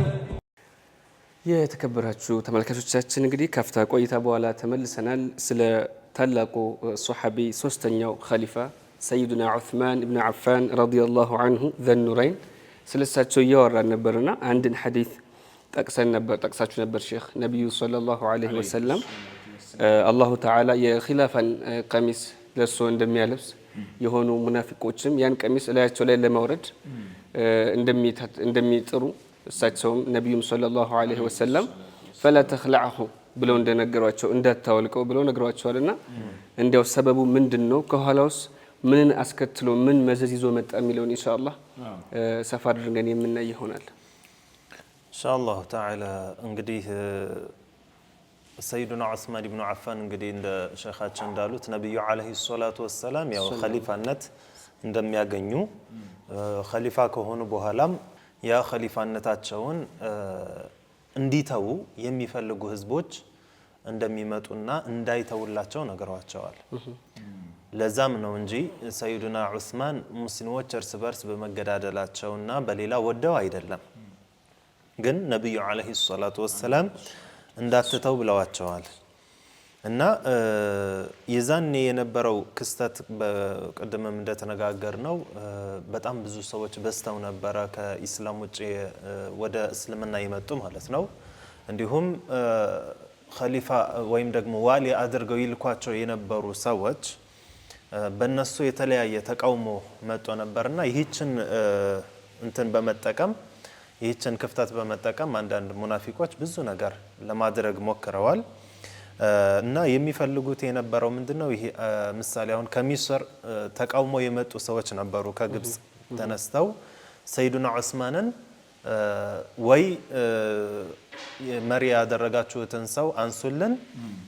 የተከበራችሁ ተመልካቾቻችን እንግዲህ ካፍታ ቆይታ በኋላ ተመልሰናል። ስለ ታላቁ ሱሐቢ ሶስተኛው ኸሊፋ ሰይዱና ዑስማን ኢብኑ አፋን ረዲየላሁ ዐንሁ ዘኑረይን ስለሳቸው እያወራን ነበርና አንድን ሐዲስ ጠቅሳችሁ ነበር ሼኽ ነብዩ ሰለላሁ ዐለይሂ ወሰለም አላሁ ተዓላ የኺላፋን ቀሚስ ለርሶ እንደሚያለብስ የሆኑ ሙናፊቆችም ያን ቀሚስ ላያቸው ላይ ለማውረድ እንደሚጥሩ እሳቸውም ነብዩም ሰለላሁ ዐለይሂ ወሰለም ፈላ ተኽለዐሁ ብለው እንደነገሯቸው እንዳታወልቀው ብለው ነግሯቸዋልና እንዲያው ሰበቡ ምንድነው ከኋላውስ ምን አስከትሎ ምን መዘዝ ይዞ መጣ የሚለውን ኢንሻአላህ ሰፋ አድርገን የምናይ ይሆናል ኢንሻአላህ ተዓላ እንግዲህ ሰይዱና ዑስማን ኢብኑ አፋን እንግዲህ እንደ ሸኻችን እንዳሉት ነብዩ አለይሂ ሰላቱ ወሰለም ያው ኸሊፋነት እንደሚያገኙ ኸሊፋ ከሆኑ በኋላም ያ ኸሊፋነታቸውን እንዲተው የሚፈልጉ ህዝቦች እንደሚመጡና እንዳይተውላቸው ነገሯቸዋል ለዛም ነው እንጂ ሰይዱና ዑስማን ሙስሊሞች እርስ በርስ በመገዳደላቸውና በሌላ ወደው አይደለም ግን ነብዩ አለይሂ ሰላቱ ወሰለም እንዳትተው ብለዋቸዋል እና የዛኔ የነበረው ክስተት በቀደመም እንደተነጋገርነው በጣም ብዙ ሰዎች በስተው ነበረ ከኢስላም ውጪ ወደ እስልምና ይመጡ ማለት ነው እንዲሁም ኸሊፋ ወይም ደግሞ ዋሊ አድርገው ይልኳቸው የነበሩ ሰዎች በእነሱ የተለያየ ተቃውሞ መጥቶ ነበርና ይህችን እንትን በመጠቀም ይህችን ክፍተት በመጠቀም አንዳንድ ሙናፊቆች ብዙ ነገር ለማድረግ ሞክረዋል እና የሚፈልጉት የነበረው ምንድነው ይሄ ምሳሌ አሁን ከሚስር ተቃውሞ የመጡ ሰዎች ነበሩ ከግብጽ ተነስተው ሰይዱና ዑስማንን ወይ መሪ ያደረጋችሁትን ሰው አንሱልን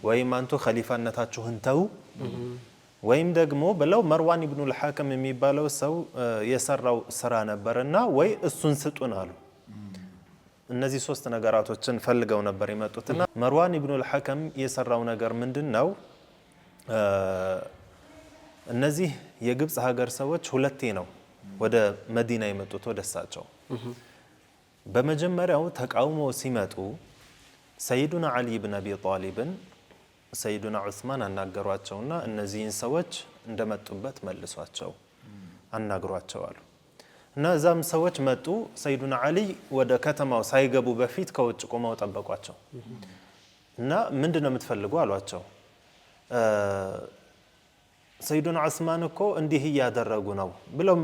ወይም አንቱ ኸሊፋነታችሁን ተው ወይም ደግሞ ብለው መርዋን ኢብኑ አልሐከም የሚባለው ሰው የሰራው ስራ ነበርና ወይ እሱን ስጡን አሉ እነዚህ ሶስት ነገራቶችን ፈልገው ነበር የመጡትና መርዋን ኢብኑ አልሐከም የሰራው ነገር ምንድነው እነዚህ የግብጽ ሀገር ሰዎች ሁለቴ ነው ወደ መዲና የመጡት ወደሳቸው በመጀመሪያው ተቃውሞ ሲመጡ ሰይዱና አሊ ኢብኑ አቢ ጣሊብን ሰይዱና ዑስማን አናገሯቸውና እነዚህን ሰዎች እንደመጡበት መልሷቸው አናግሯቸው አሉ እና እዛም ሰዎች መጡ ሰይዱና አሊ ወደ ከተማው ሳይገቡ በፊት ከውጭ ቆመው ጠበቋቸው እና ምንድነው የምትፈልጉ አሏቸው ሰይዱና ዑስማን እኮ እንዲህ እያደረጉ ነው ብለው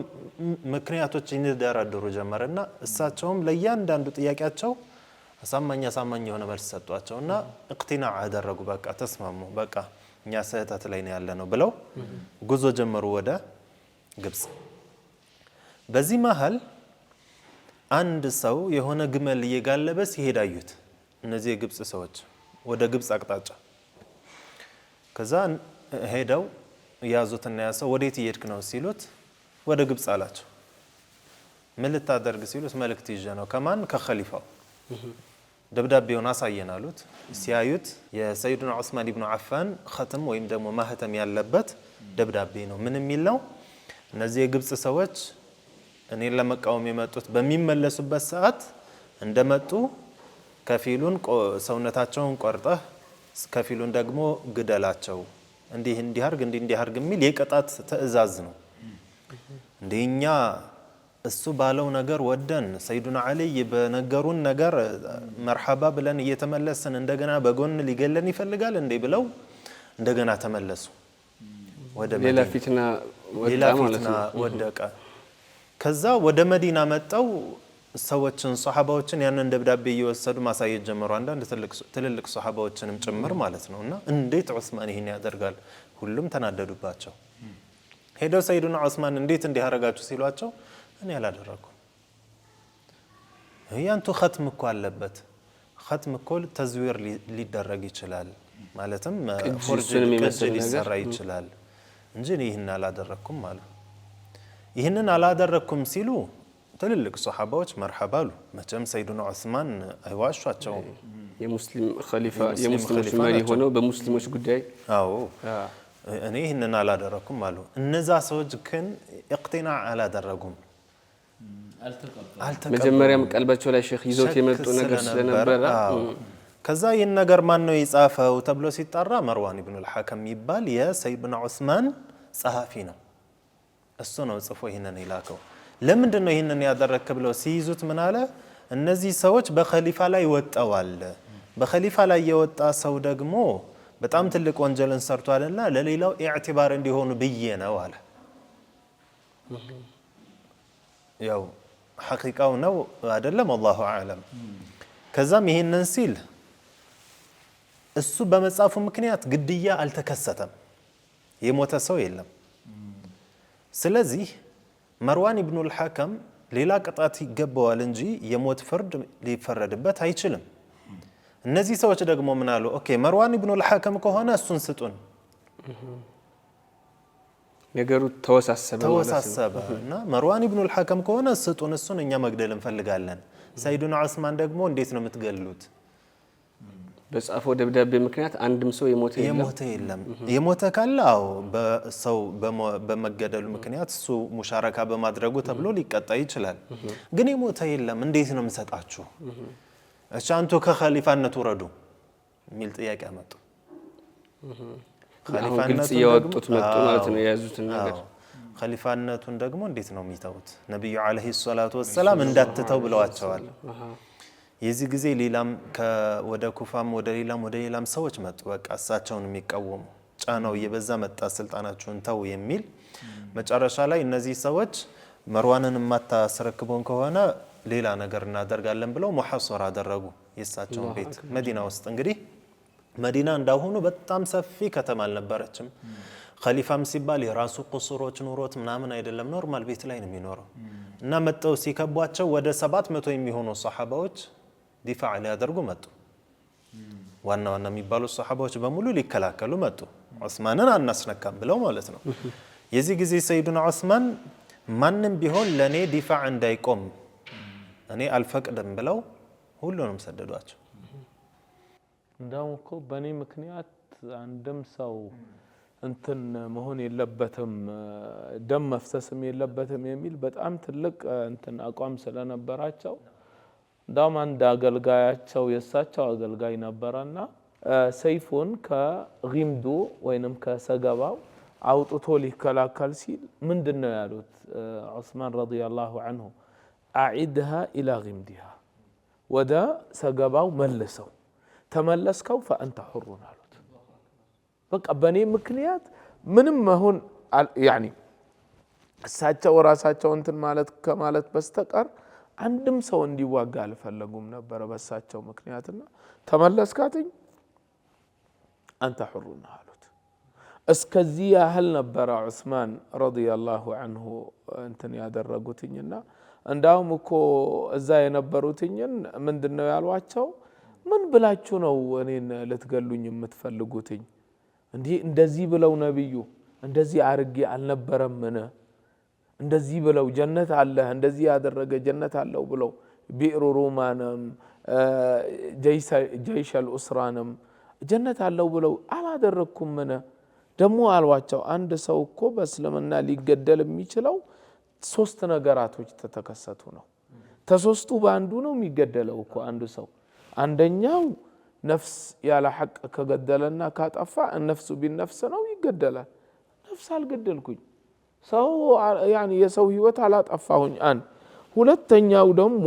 ምክንያቶች ይንደረድሩ ጀመረና እሳቸውም ለእያንዳንዱ ጥያቄያቸው አሳማኝ የሆነ መልስ ሰጧቸውና እቅቲናዕ አደረጉ። በቃ ተስማሙ። በቃ እኛ ስህተት ላይ ነው ያለነው ብለው ጉዞ ጀመሩ ወደ ግብጽ። በዚህ መሃል አንድ ሰው የሆነ ግመል እየጋለበ ሲሄድ አዩት እነዚህ የግብጽ ሰዎች ወደ ግብጽ አቅጣጫ። ከዛ ሄደው ያዙትና ያ ሰው ወዴት እየሄድክ ነው ሲሉት ወደ ግብጽ አላቸው። ምን ልታደርግ ሲሉት መልእክት ይዤ ነው። ከማን? ከኸሊፋው። ደብዳቤውን አሳየን አሉት። ሲያዩት የሰይዱና ዑስማን ኢብኑ አፋን ختም ወይም ደግሞ ማህተም ያለበት ደብዳቤ ነው። ምን የሚል ነው? እነዚህ የግብጽ ሰዎች እኔን ለመቃወም የመጡት በሚመለሱበት ሰዓት እንደመጡ ከፊሉን ሰውነታቸውን ቆርጠህ ከፊሉን ደግሞ ግደላቸው፣ እንዲህ እንዲያርግ የሚል የቅጣት ትዕዛዝ ነው። እንደኛ እሱ ባለው ነገር ወደን ሰይዱና አልይ በነገሩን ነገር መርሐባ ብለን እየተመለስን እንደገና በጎን ሊገለን ይፈልጋል እንዴ ብለው እንደገና ተመለሱ። ወደ ሌላ ፊትና ወደቀ። ከዛ ወደ መዲና መጣው ሰዎችን ሷሃባዎችን ያንን ደብዳቤ እየወሰዱ ማሳየት ጀመሩ። አንዳንድ ትልልቅ ሷሃባዎችንም ጭምር ማለት ነውና እንዴት ዑስማን ይሄን ያደርጋል? ሁሉም ተናደዱባቸው። ሄደው ሰይዱና ዑስማን እንዴት እንዲያረጋችሁ ሲሏቸው እኔ አላደረኩም። ያንቱ ختም እኮ አለበት። ختም እኮ ተዝዊር ሊደረግ ይችላል ማለትም ፎርጅን ሊሰራ ይችላል እንጂ ይሄን አላደረኩም ማለት። ይሄንን አላደረኩም ሲሉ ትልልቅ ሷሃባዎች መርሐባ አሉ። መቼም ሰይዱና ዑስማን አይዋሿቸው። የሙስሊም ኸሊፋ የሙስሊሞች መሪ ሆነው በሙስሊሞች ጉዳይ አዎ እኔ ይሄንን አላደረኩም አሉ። እነዛ ሰዎች ግን ኢቅቲናዕ አላደረጉም። መጀመሪያም ቀልባቸው ላይ ሼክ ይዘውት የመጡ ነገር ስለነበረ ከዛ ይሄን ነገር ማን ነው የጻፈው ተብሎ ሲጣራ መርዋን ኢብኑ አልሐከም ይባል የሰይዱና ዑስማን ጸሐፊ ነው። እሱ ነው ጽፎ ይሄንን ይላከው። ለምንድን ነው ይሄንን ያደረክ ብለው ሲይዙት ምን አለ? እነዚህ ሰዎች በኸሊፋ ላይ ወጣዋል። በኸሊፋ ላይ የወጣ ሰው ደግሞ በጣም ትልቅ ወንጀልን ሰርቷልና ለሌላው ኢዕቲባር እንዲሆኑ ብዬ ነው አለ። ያው ሐቂቃው ነው አይደለም والله اعلم። ከዛም ይሄንን ሲል እሱ በመጻፉ ምክንያት ግድያ አልተከሰተም፣ የሞተ ሰው የለም። ስለዚህ መርዋን ኢብኑ አልሐከም ሌላ ቅጣት ይገባዋል እንጂ የሞት ፍርድ ሊፈረድበት አይችልም። እነዚህ ሰዎች ደግሞ ምን አሉ? ኦኬ መርዋን ኢብኑ አልሐከም ከሆነ እሱን ስጡን። ነገሩ ተወሳሰበና መርዋን ኢብኑ አልሐከም ከሆነ ስጡን፣ እሱን እኛ መግደል እንፈልጋለን። ሰይዱና ዑስማን ደግሞ እንዴት ነው የምትገሉት? በጻፈው ደብዳቤ ምክንያት አንድም ሰው የሞተ የለም። የሞተ ካለ አዎ በሰው በመገደሉ ምክንያት እሱ ሙሻረካ በማድረጉ ተብሎ ሊቀጣ ይችላል። ግን የሞተ የለም፣ እንዴት ነው የምንሰጣችሁ? እሺ አንቱ ከኸሊፋነቱ ረዱ የሚል ጥያቄ አመጡ። ኸሊፋነቱን ያወጡት መጡ ማለት ነው የያዙትን ነገር። ኸሊፋነቱን ደግሞ እንዴት ነው የሚተውት? ነብዩ አለይሂ ሰላቱ ወሰላም እንዳትተው ብለዋቸዋል። የዚህ ጊዜ ሌላም ወደ ኩፋም ወደ ሌላም ሰዎች መጡ። በቃ እሳቸውን የሚቃወሙ ጫናው እየበዛ መጣ። ስልጣናቸውን ተው የሚል መጨረሻ ላይ እነዚህ ሰዎች መርዋንን የማታስረክቡን ከሆነ ሌላ ነገር እናደርጋለን ብለው ሙሐሰራ አደረጉ የእሳቸውን ቤት መዲና ውስጥ። እንግዲህ መዲና እንዳሁኑ በጣም ሰፊ ከተማ አልነበረችም። ኸሊፋም ሲባል የራሱ ቁሱሮች ኑሮት ምናምን አይደለም፣ ኖርማል ቤት ላይ ነው የሚኖረው። እና መጠው ሲከቧቸው ወደ 700 የሚሆኑ ሷሃባዎች ዲፋዕ ሊያደርጉ መጡ። ዋና የሚባሉ ሷሃባዎች በሙሉ ሊከላከሉ መጡ። ዑስማንን አናስነካም ብለው ማለት ነው። የዚህ ጊዜ ሰይዱና ዑስማን ማንም ቢሆን ለኔ ዲፋዕ እንዳይቆም እኔ አልፈቅድም ብለው ሁሉንም ሰደዷቸው። እንዳውም እኮ በእኔ ምክንያት አንድም ሰው እንትን መሆን የለበትም ደም መፍሰስም የለበትም የሚል በጣም ትልቅ እንትን አቋም ስለነበራቸው እንዳውም አንድ አገልጋያቸው የሳቸው አገልጋይ ነበርና ሰይፉን ከጊምዱ ወይንም ከሰገባው አውጥቶ ሊከላከል ሲል ምንድነው ያሉት ዑስማን ረዲየላሁ ዐንሁ አዒድሃ ኢላ ጊምዲሃ ወደ ሰገባው መልሰው ተመለስከው ፈአንተ ሑሩን አሉት። በቃ በኔ ምክንያት ምንም አሁን ያኒ እሳቸው ራሳቸው እንትን ከማለት በስተቀር አንድም ሰው እንዲዋጋ አልፈለጉም ነበር በሳቸው ምክንያትና ተመለስካትኝ አንተ ሁሩና አሉት። እስከዚህ ያህል ነበር ዑስማን ረዲየላሁ ዐንሁ እንትን ያደረጉትኝና እንዳውም እኮ እዛ የነበሩትኝን ምንድነው ያሏቸው? ምን ብላችሁ ነው እኔን ልትገሉኝ የምትፈልጉትኝ? እንደዚህ ብለው ነብዩ እንደዚህ አርጌ አልነበረምን? እንደዚህ ብለው ጀነት አለ እንደዚህ ያደረገ ጀነት አለው ብለው ቢዕሩ ሩማንም ጀይሸል ኡስራንም ጀነት አለው ብለው አላደረኩምን? ደሞ አልዋቸው አንድ ሰው እኮ በእስልምና ሊገደል የሚችለው 3 ነገራቶች ተተከሰቱ ነው። ተሶስቱ በአንዱ ነው የሚገደለው እኮ አንዱ ሰው። አንደኛው ነፍስ ያለ ሐቅ ከገደለና ካጠፋ ነፍሱ ቢነፍስ ነው ይገደላል። ነፍስ አልገደልኩኝ ሰው ያኒ የሰው ህይወት አላጠፋሁኝ። ሁለተኛው ደግሞ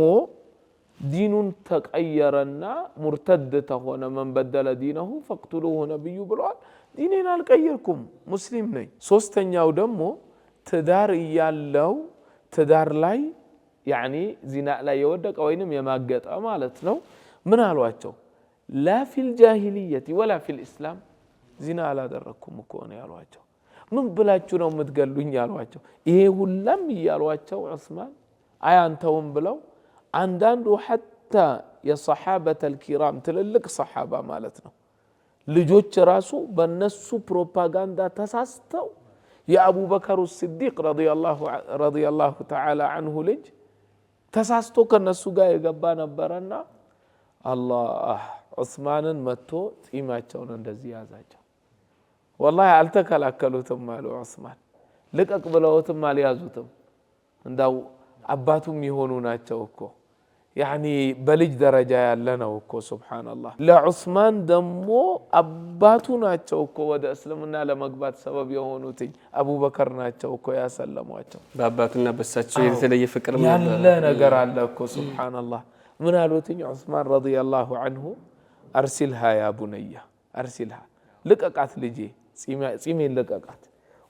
ዲኑን ተቀየረና ሙርተድ ተሆነ من بدل دينه فاقتلوه ነብዩ ብለዋል። ዲኔን አልቀየርኩም ሙስሊም ነኝ። ሶስተኛው ደግሞ ትዳር ያለው ትዳር ላይ ያኒ ዚና ላይ የወደቀ ወይንም የማገጠ ማለት ነው። ምን አሏቸው? لا في الجاهلية ولا في الإسلام ዚና አላደረኩም እኮ ነው ያሏቸው። ምን ብላችሁ ነው የምትገሉኝ ያሏቸው? ይሄ ሁሉም ያሏቸው ዑስማን አያንተውም ብለው አንዳንዱ حتى የصحابة الكرام ትልልቅ صحابة ማለት ነው ልጆች ራሱ በነሱ ፕሮፓጋንዳ ተሳስተው የአቡበከር الصديق رضي الله تعالى عنه ልጅ ተሳስቶ ከነሱ ጋር የገባ ነበርና አላህ ዑስማንን መጥቶ ጢማቸውን እንደዚህ ያዛቸው። والله አልተከላከሉትም አሉ ዑስማን። ልቀቅ ብለውትም አልያዙትም። እንዳው አባቱም ይሆኑ ናቸው እኮ ያኒ በልጅ ደረጃ ያለ ነው እኮ ሱብሃንአላህ። ለዑስማን ደግሞ አባቱ ናቸው እኮ ወደ እስልምና ለመግባት ሰበብ የሆኑት አቡበከር ናቸው እኮ ያሰለሟቸው። በአባቱና በሳቸው የተለየ ፍቅር ያለ ነገር አለ እኮ ሱብሃንአላህ። ምን አሉትኝ ዑስማን ረዲየላሁ ዐንሁ አርሲልሃ ያ ቡነያ አርሲልሃ ልቀቃት ልጄ ጺሜን ልቀቃት።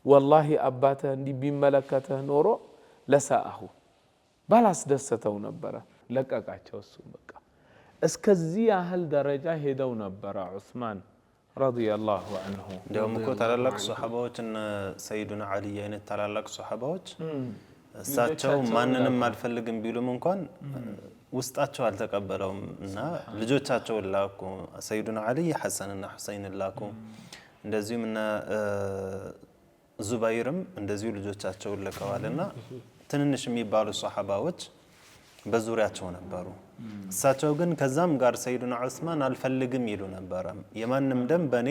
ወላሂ አባትህ እንዲህ ቢመለከተህ ኖሮ ለሳአሁ ባላስደሰተው ነበረ። ለቀቃቸው እሱ በቃ እስከዚህ ያህል ደረጃ ሄደው ነበረ ዑስማን ረዲየላሁ ዐንሁ። እንደውም እኮ ታላላቅ ሱሐባዎች እነ ሰይዱና ዓሊ አይነት ታላላቅ ሱሐባዎች እሳቸው ማንንም አልፈልግም ቢሉም እንኳን ውስጣቸው አልተቀበለውም እና ልጆቻቸውን ላኩ። ሰይዱና ዓሊ ሐሰንና ሁሰይን ላኩ። እንደዚሁም እና ዙበይርም እንደዚሁ ልጆቻቸውን ልከዋልና ትንንሽ የሚባሉ ሱሐባዎች በዙሪያቸው ነበሩ። እሳቸው ግን ከዛም ጋር ሰይዱና ዑስማን አልፈልግም ይሉ ነበር። የማንም ደም በኔ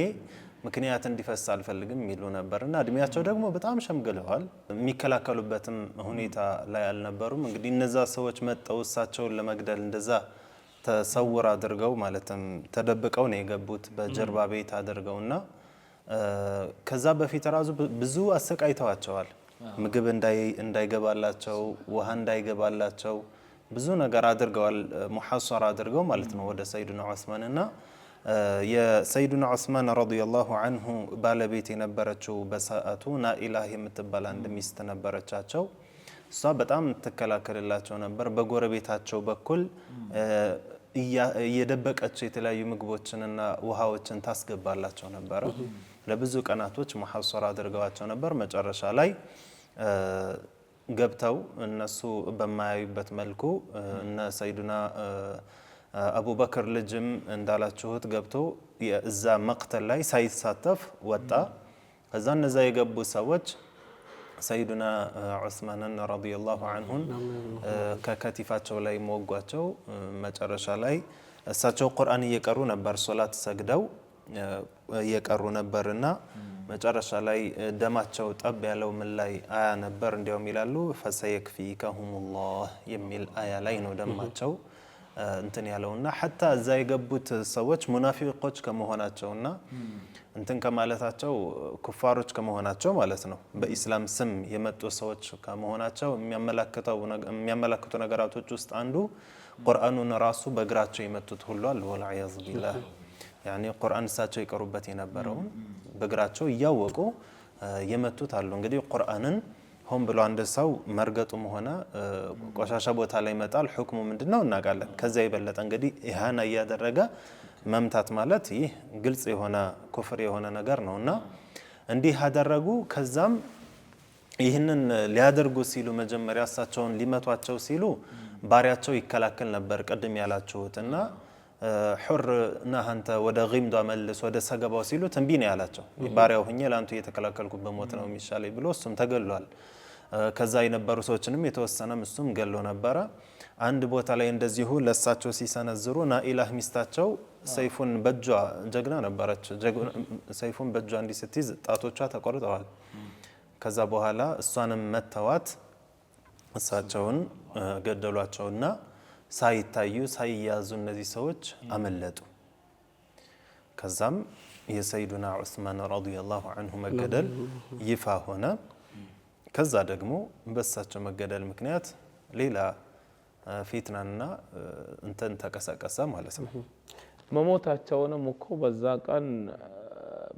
ምክንያት እንዲፈስ አልፈልግም ይሉ ነበርና እድሜያቸው ደግሞ በጣም ሸምግለዋል። የሚከላከሉበትም ሁኔታ ላይ አልነበሩም። እንግዲህ እነዛ ሰዎች መጣው እሳቸውን ለመግደል እንደዛ ተሰውር አድርገው ማለትም ተደብቀው ነው የገቡት በጀርባ ቤት አድርገውና ከዛ በፊት ራሱ ብዙ አሰቃይተዋቸዋል። ምግብ እንዳይገባላቸው፣ ውሃ እንዳይገባላቸው ብዙ ነገር አድርገዋል። ሙሐሰራ አድርገው ማለት ነው ወደ ሰይዱና ዑስማንና የሰይዱና ዑስማን ረዲየላሁ ዐንሁ ባለቤት የነበረችው በሰዓቱ ናኢላህ የምትባል አንድ ሚስት ነበረቻቸው። እሷ በጣም ትከላከልላቸው ነበር። በጎረቤታቸው በኩል እየደበቀች የተለያዩ ምግቦችንና ውሃዎችን ታስገባላቸው ነበር። ለብዙ ቀናቶች ሙሐሰራ አድርገዋቸው ነበር። መጨረሻ ላይ ገብተው እነሱ በማያዩበት መልኩ እነ ሰይዱና አቡበክር ልጅም እንዳላችሁት ገብቶ እዛ መቅተል ላይ ሳይሳተፍ ወጣ። ከዛ እነዛ የገቡ ሰዎች ሰይዱና ዑስማንን ረዲየላሁ ዐንሁን ከከቲፋቸው ላይ መወጓቸው። መጨረሻ ላይ እሳቸው ቁርአን እየቀሩ ነበር፣ ሶላት ሰግደው እየቀሩ ነበርና መጨረሻ ላይ ደማቸው ጠብ ያለው ምን ላይ አያ ነበር? እንዲያውም ይላሉ ፈሰየክፊከሁሙላህ የሚል አያ ላይ ነው ደማቸው እንትን ያለውና ሐታ እዛ የገቡት ሰዎች ሙናፊቆች ከመሆናቸውና እንትን ከማለታቸው ኩፋሮች ከመሆናቸው ማለት ነው በኢስላም ስም የመጡ ሰዎች ከመሆናቸው የሚያመላክቱ ነገራቶች ውስጥ አንዱ ቁርአኑን ራሱ በእግራቸው የመቱት ሁሉ አለ ወልዐያዙ ቢላህ። ያኒ ቁርአን እሳቸው ይቀሩበት የነበረውን በእግራቸው እያወቁ የመቱት አሉ። እንግዲህ ቁርአንን ሆን ብሎ አንድ ሰው መርገጡም ሆነ ቆሻሻ ቦታ ላይ መጣል ሁክሙ ምንድነው እናውቃለን። ከዛ የበለጠ እንግዲህ ኢሃና ያደረገ መምታት ማለት ይህ ግልጽ የሆነ ኩፍር የሆነ ነገር ነውና እንዲህ አደረጉ። ከዛም ይህንን ሊያደርጉ ሲሉ መጀመሪያ እሳቸውን ሊመቷቸው ሲሉ ባሪያቸው ይከላከል ነበር ቅድም ያላችሁትና ሑር ነህ አንተ ወደ ጊምዷ መልስ ወደ ሰገባው ሲሉት እምቢ ነው ያላቸው። ባሪያው ሆኜ ላንቱ እየተከላከልኩ በሞት ነው የሚሻለኝ ብሎ እሱም ተገሏል። ከዛ የነበሩ ሰዎችንም የተወሰነም እሱም ገሎ ነበረ። አንድ ቦታ ላይ እንደዚሁ ለሳቸው ሲሰነዝሩ ናኢላህ ሚስታቸው ሰይፉን በጇ ጀግና ነበረች። ሰይፉን በጇ እንዲህ ስትይዝ ጣቶቿ ተቆርጠዋል። ከዛ በኋላ እሷንም መተዋት እሳቸውን ገደሏቸውና ሳይታዩ ሳይያዙ እነዚህ ሰዎች አመለጡ። ከዛም የሰይዱና ዑስማን ረዲየላሁ ዐንሁ መገደል ይፋ ሆነ። ከዛ ደግሞ በሳቸው መገደል ምክንያት ሌላ ፊትናና እንትን ተቀሰቀሰ ማለት ነው። መሞታቸውንም እኮ በዛ ቀን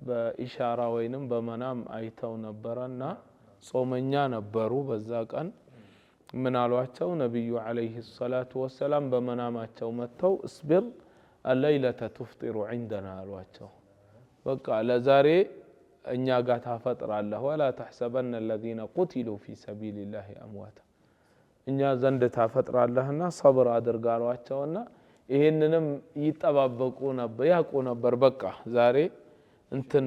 በኢሻራ ወይንም በመናም አይተው ነበረና ጾመኛ ነበሩ። በዛ ቀን ምን አሏቸው? ነብዩ አለይሂ ሰላቱ ወሰላም በመናማቸው መተው እስቢር አለይለተ ትፍጢሩ عندنا አሏቸው። በቃ ለዛሬ እኛ ጋር ታፈጥራለህ ወላ ተحسبن الذين قتلوا في سبيل الله امواتا እኛ ዘንድ ታፈጥራለህና ሰብር አድርግ አሏቸውና ይሄንንም ይጠባበቁ ነበር ያውቁ ነበር። በቃ ዛሬ እንትን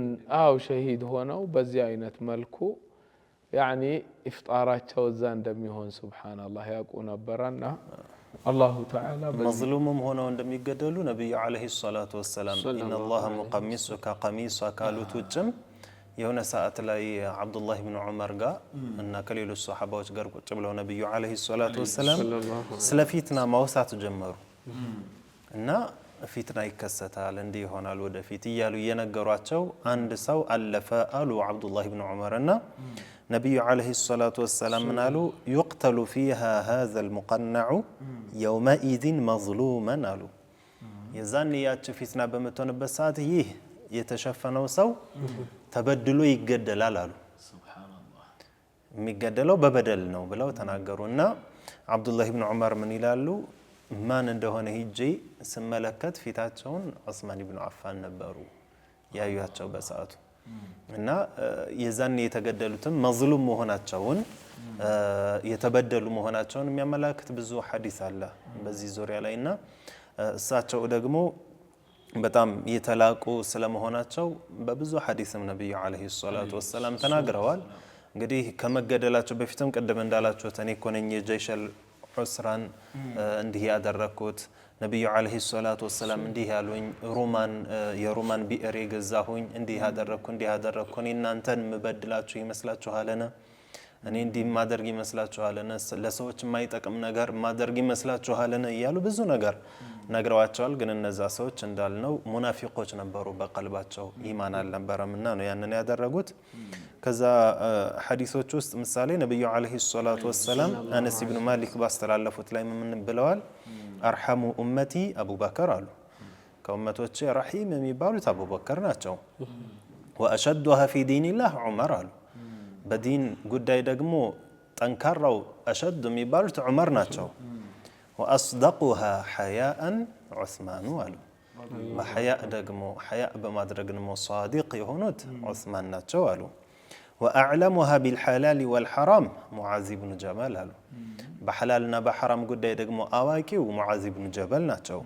ሸሂድ ሆነው በዚህ አይነት መልኩ ያኒ ኢፍጣራቸው እዛ እንደሚሆን ሱብሃንአላህ ያውቁ ነበርና አላሁ ተዓላ መዝሉምም ሆነው እንደሚገደሉ ነብዩ አለይሂ ሰላቱ ወሰለም ኢነላህ ሙቀሚሱከ ቀሚሳ ካሉት ውጭም የሆነ ሰዓት ላይ አብዱላህ ኢብኑ ዑመር ጋር እና ከሌሎች ሱሐባዎች ጋር ቁጭ ብለው ነብዩ አለይሂ ሰላቱ ወሰለም ስለ ፊትና ማውሳት ጀመሩ እና ፊትና ይከሰታል እንዲህ ይሆናል ወደፊት እያሉ እየነገሯቸው አንድ ሰው አለፈ አሉ አብዱላህ ኢብኑ ዑመርና ነብዩ አለይሂ ሰላቱ ወሰለም ምን አሉ? يقتل فيها هذا المقنع يومئذ مظلوما አሉ። የዛን ያቺ ፊትና በመተነበት ሰዓት ይህ የተሸፈነው ሰው ተበድሎ ይገደላል አሉ። ሱብሃንአላህ የሚገደለው በበደል ነው ብለው ተናገሩና አብዱላህ ኢብኑ ዑመር ምን ይላሉ? ማን እንደሆነ ሂጄ ስመለከት ፊታቸውን ዑስማን ኢብኑ አፋን ነበሩ ያዩአቸው በሰዓቱ እና የዛን የተገደሉትም መዝሉም መሆናቸውን የተበደሉ መሆናቸውን የሚያመላክት ብዙ ሐዲስ አለ በዚህ ዙሪያ ላይና እሳቸው ደግሞ በጣም የተላቁ ስለመሆናቸው በብዙ ሐዲስም ነብዩ አለይሂ ሰላቱ ወሰለም ተናግረዋል። እንግዲህ ከመገደላቸው በፊትም ቀደም እንዳላችሁት እኔ እኮ ነኝ የጀይሸል ዑስራን እንዲህ ያደረኩት ነብዩ አለይሂ ሰላቱ ወሰለም እንዲህ ያሉኝ የሮማን ቢዕር የገዛሁኝ እንዲህ ያደረኩ እኔ እናንተን ምበድላችሁ ይመስላችኋልና እኔ እንዲህ ማደርግ ይመስላችኋልና ለሰዎች የማይጠቅም ነገር ማደርግ ይመስላችኋልና እያሉ ብዙ ነገር ነግረዋቸዋል። ግን እነዛ ሰዎች እንዳልነው ሙናፊቆች ነበሩ፣ በቀልባቸው ኢማን አልነበረምና ነው ያንን ያደረጉት። ከዛ ሐዲሶች ውስጥ ምሳሌ ነብዩ አለይሂ ሰላቱ ወሰለም አነስ ኢብኑ ማሊክ ባስተላለፉት ላይ ምን ብለዋል? አርሐሙ ኡመቲ አቡበከር አሉ። ከኡመቶቼ ረሂም የሚባሉት አቡበከር ናቸው። ወአሸዱሃ ፊ ዲኒላህ ዑመር አሉ። በዲን ጉዳይ ደግሞ ጠንካራው አሸድ የሚባሉት ዑመር ናቸው። ወአስደቁሃ ሐያአን ዑስማኑ አሉ። በሐያእ ደግሞ ሐያእ በማድረግ ደግሞ ሷዲቅ የሆኑት ዑስማን ናቸው አሉ። ወአዕለሙሃ ቢልሐላል ወልሐራም ሙዓዝ ብኑ ጀበል አሉ። በሐላልና በሐራም ጉዳይ ደግሞ አዋቂው ሙዓዝ ብኑ ጀበል ናቸው።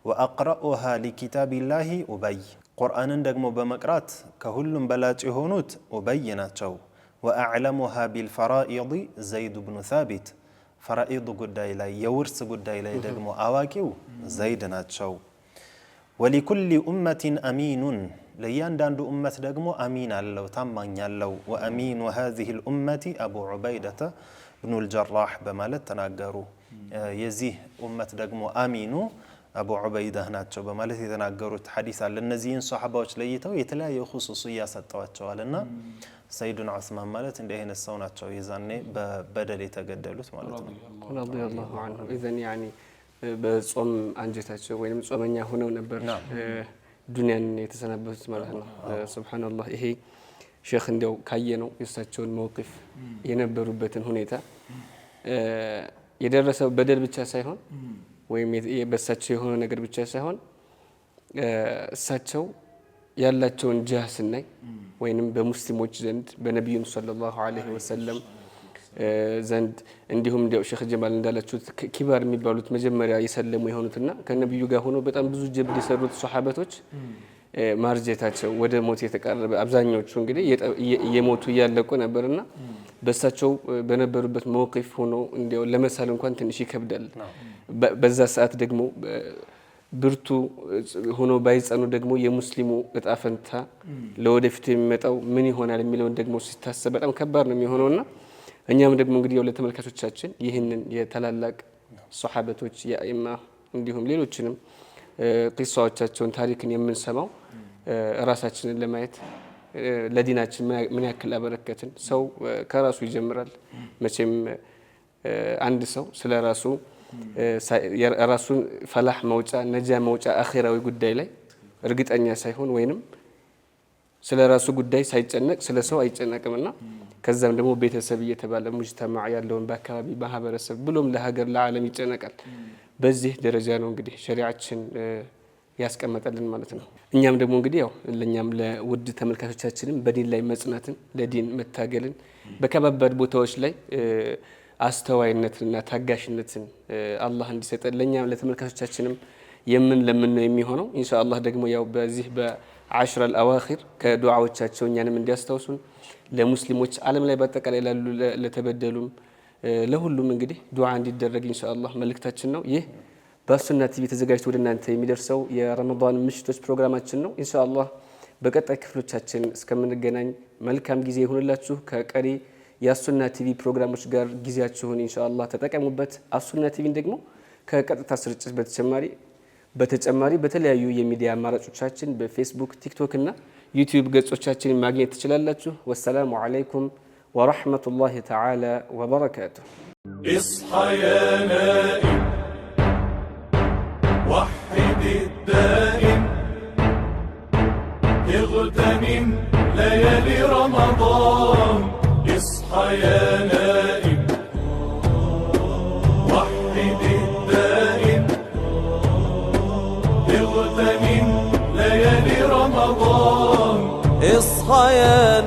ወአቅረኡሃ ሊኪታቢላሂ ኡበይ ቁርአንን ደግሞ በመቅራት ከሁሉም በላጭ የሆኑት ኡበይ ናቸው። ወአዕለሙሃ ቢልፈራኢድ ዘይድ ብኑ ሳቢት ፈራኢድ ጉዳይ ላይ የውርስ ጉዳይ ላይ ደግሞ አዋቂው ዘይድ ናቸው። ወሊኩሊ ኡመቲን አሚኑን ለእያንዳንዱ ኡመት ደግሞ አሚን አለው ታማኝ አለው። ወአሚኑ ሃዚሂ ልኡመቲ አቡ ዑበይደተ ብኑ ልጀራህ በማለት ተናገሩ። የዚህ ኡመት ደግሞ አሚኑ አቡ ዑበይዳ ናቸው በማለት የተናገሩት ሐዲስ አለ። እነዚህን ሷሐባዎች ለይተው የተለያየ ኹሱስያ ሰጠዋቸዋልና ሰይዱና ዑስማን ማለት እንዲህ አይነት ሰው ናቸው። የዛኔ በበደል የተገደሉት ማለት ነው። ረዲየላሁ ዐንሁ ኢዘን ያኒ በጾም አንጀታቸው ወይም ጾመኛ ሆነው ነበር ዱንያን የተሰናበቱት ማለት ነው። ሱብሃንአላህ ይሄ ሼክ እንዲያው ካየነው የእሳቸውን መውቅፍ የነበሩበትን ሁኔታ የደረሰው በደል ብቻ ሳይሆን ወይም በእሳቸው የሆነ ነገር ብቻ ሳይሆን እሳቸው ያላቸውን ጃህ ስናይ ወይንም በሙስሊሞች ዘንድ በነቢዩ ሰለላሁ ዐለይሂ ወሰለም ዘንድ እንዲሁም እንዲያው ሼክ ጀማል እንዳላችሁት ኪባር የሚባሉት መጀመሪያ የሰለሙ የሆኑትና ከነቢዩ ጋር ሆኖ በጣም ብዙ ጀብድ የሰሩት ሷሐበቶች ማርጀታቸው ወደ ሞት የተቃረበ አብዛኞቹ እንግዲህ እየሞቱ እያለቁ ነበርና በእሳቸው በነበሩበት መውቂፍ ሆኖ እንዲያው ለመሳል እንኳን ትንሽ ይከብዳል። በዛ ሰዓት ደግሞ ብርቱ ሆኖ ባይጸኑ ደግሞ የሙስሊሙ እጣ ፈንታ ለወደፊቱ የሚመጣው ምን ይሆናል የሚለውን ደግሞ ሲታሰብ በጣም ከባድ ነው የሚሆነውና እኛም ደግሞ እንግዲህ ያው ለተመልካቾቻችን ይህንን የታላላቅ ሷሐበቶች የአኢማ እንዲሁም ሌሎችንም ቂሳዎቻቸውን ታሪክን የምንሰማው ራሳችንን ለማየት ለዲናችን ምን ያክል አበረከትን። ሰው ከራሱ ይጀምራል። መቼም አንድ ሰው ስለ ራሱ ራሱን ፈላህ መውጫ ነጃ መውጫ አኺራዊ ጉዳይ ላይ እርግጠኛ ሳይሆን ወይንም ስለ ራሱ ጉዳይ ሳይጨነቅ ስለ ሰው አይጨነቅምና ከዛም ደግሞ ቤተሰብ እየተባለ ሙጅተማዕ ያለውን በአካባቢ ማህበረሰብ ብሎም ለሀገር ለዓለም ይጨነቃል። በዚህ ደረጃ ነው እንግዲህ ሸሪዓችን ያስቀመጠልን ማለት ነው። እኛም ደግሞ እንግዲህ ያው ለኛም ለውድ ተመልካቾቻችንም በዲን ላይ መጽናትን ለዲን መታገልን በከባባድ ቦታዎች ላይ አስተዋይነትንና ታጋሽነትን አላህ እንዲሰጠን ለኛም ለተመልካቾቻችንም ለምን ነው የሚሆነው። ኢንሻአላህ ደግሞ ያው በዚህ በ10 الأواخر ከዱዓዎቻቸው እኛንም እንዲያስታውሱን ለሙስሊሞች ዓለም ላይ በአጠቃላይ ላሉ ለተበደሉም ለሁሉም እንግዲህ ዱዓ እንዲደረግ ኢንሻአላህ መልእክታችን ነው። ይህ በሱና ቲቪ ተዘጋጅቶ ወደ እናንተ የሚደርሰው የረመዳን ምሽቶች ፕሮግራማችን ነው። ኢንሻአላህ በቀጣይ ክፍሎቻችን እስከምንገናኝ መልካም ጊዜ ይሁንላችሁ። ከቀሪ የሱና ቲቪ ፕሮግራሞች ጋር ጊዜያችሁን ኢንሻአላህ ተጠቀሙበት። አሱና ቲቪን ደግሞ ከቀጥታ ስርጭት በተጨማሪ በተለያዩ የሚዲያ አማራጮቻችን በፌስቡክ፣ ቲክቶክ እና ዩቲዩብ ገጾቻችንን ማግኘት ትችላላችሁ። ወሰላሙ አለይኩም ወራህመቱላሂ ተዓላ ወበረካቱሁ። اصحى يا نائم وحد الدائم اغتنم ليالي رمضان اصحى يا نائم وحد الدائم اغتنم ليالي رمضان اصحى يا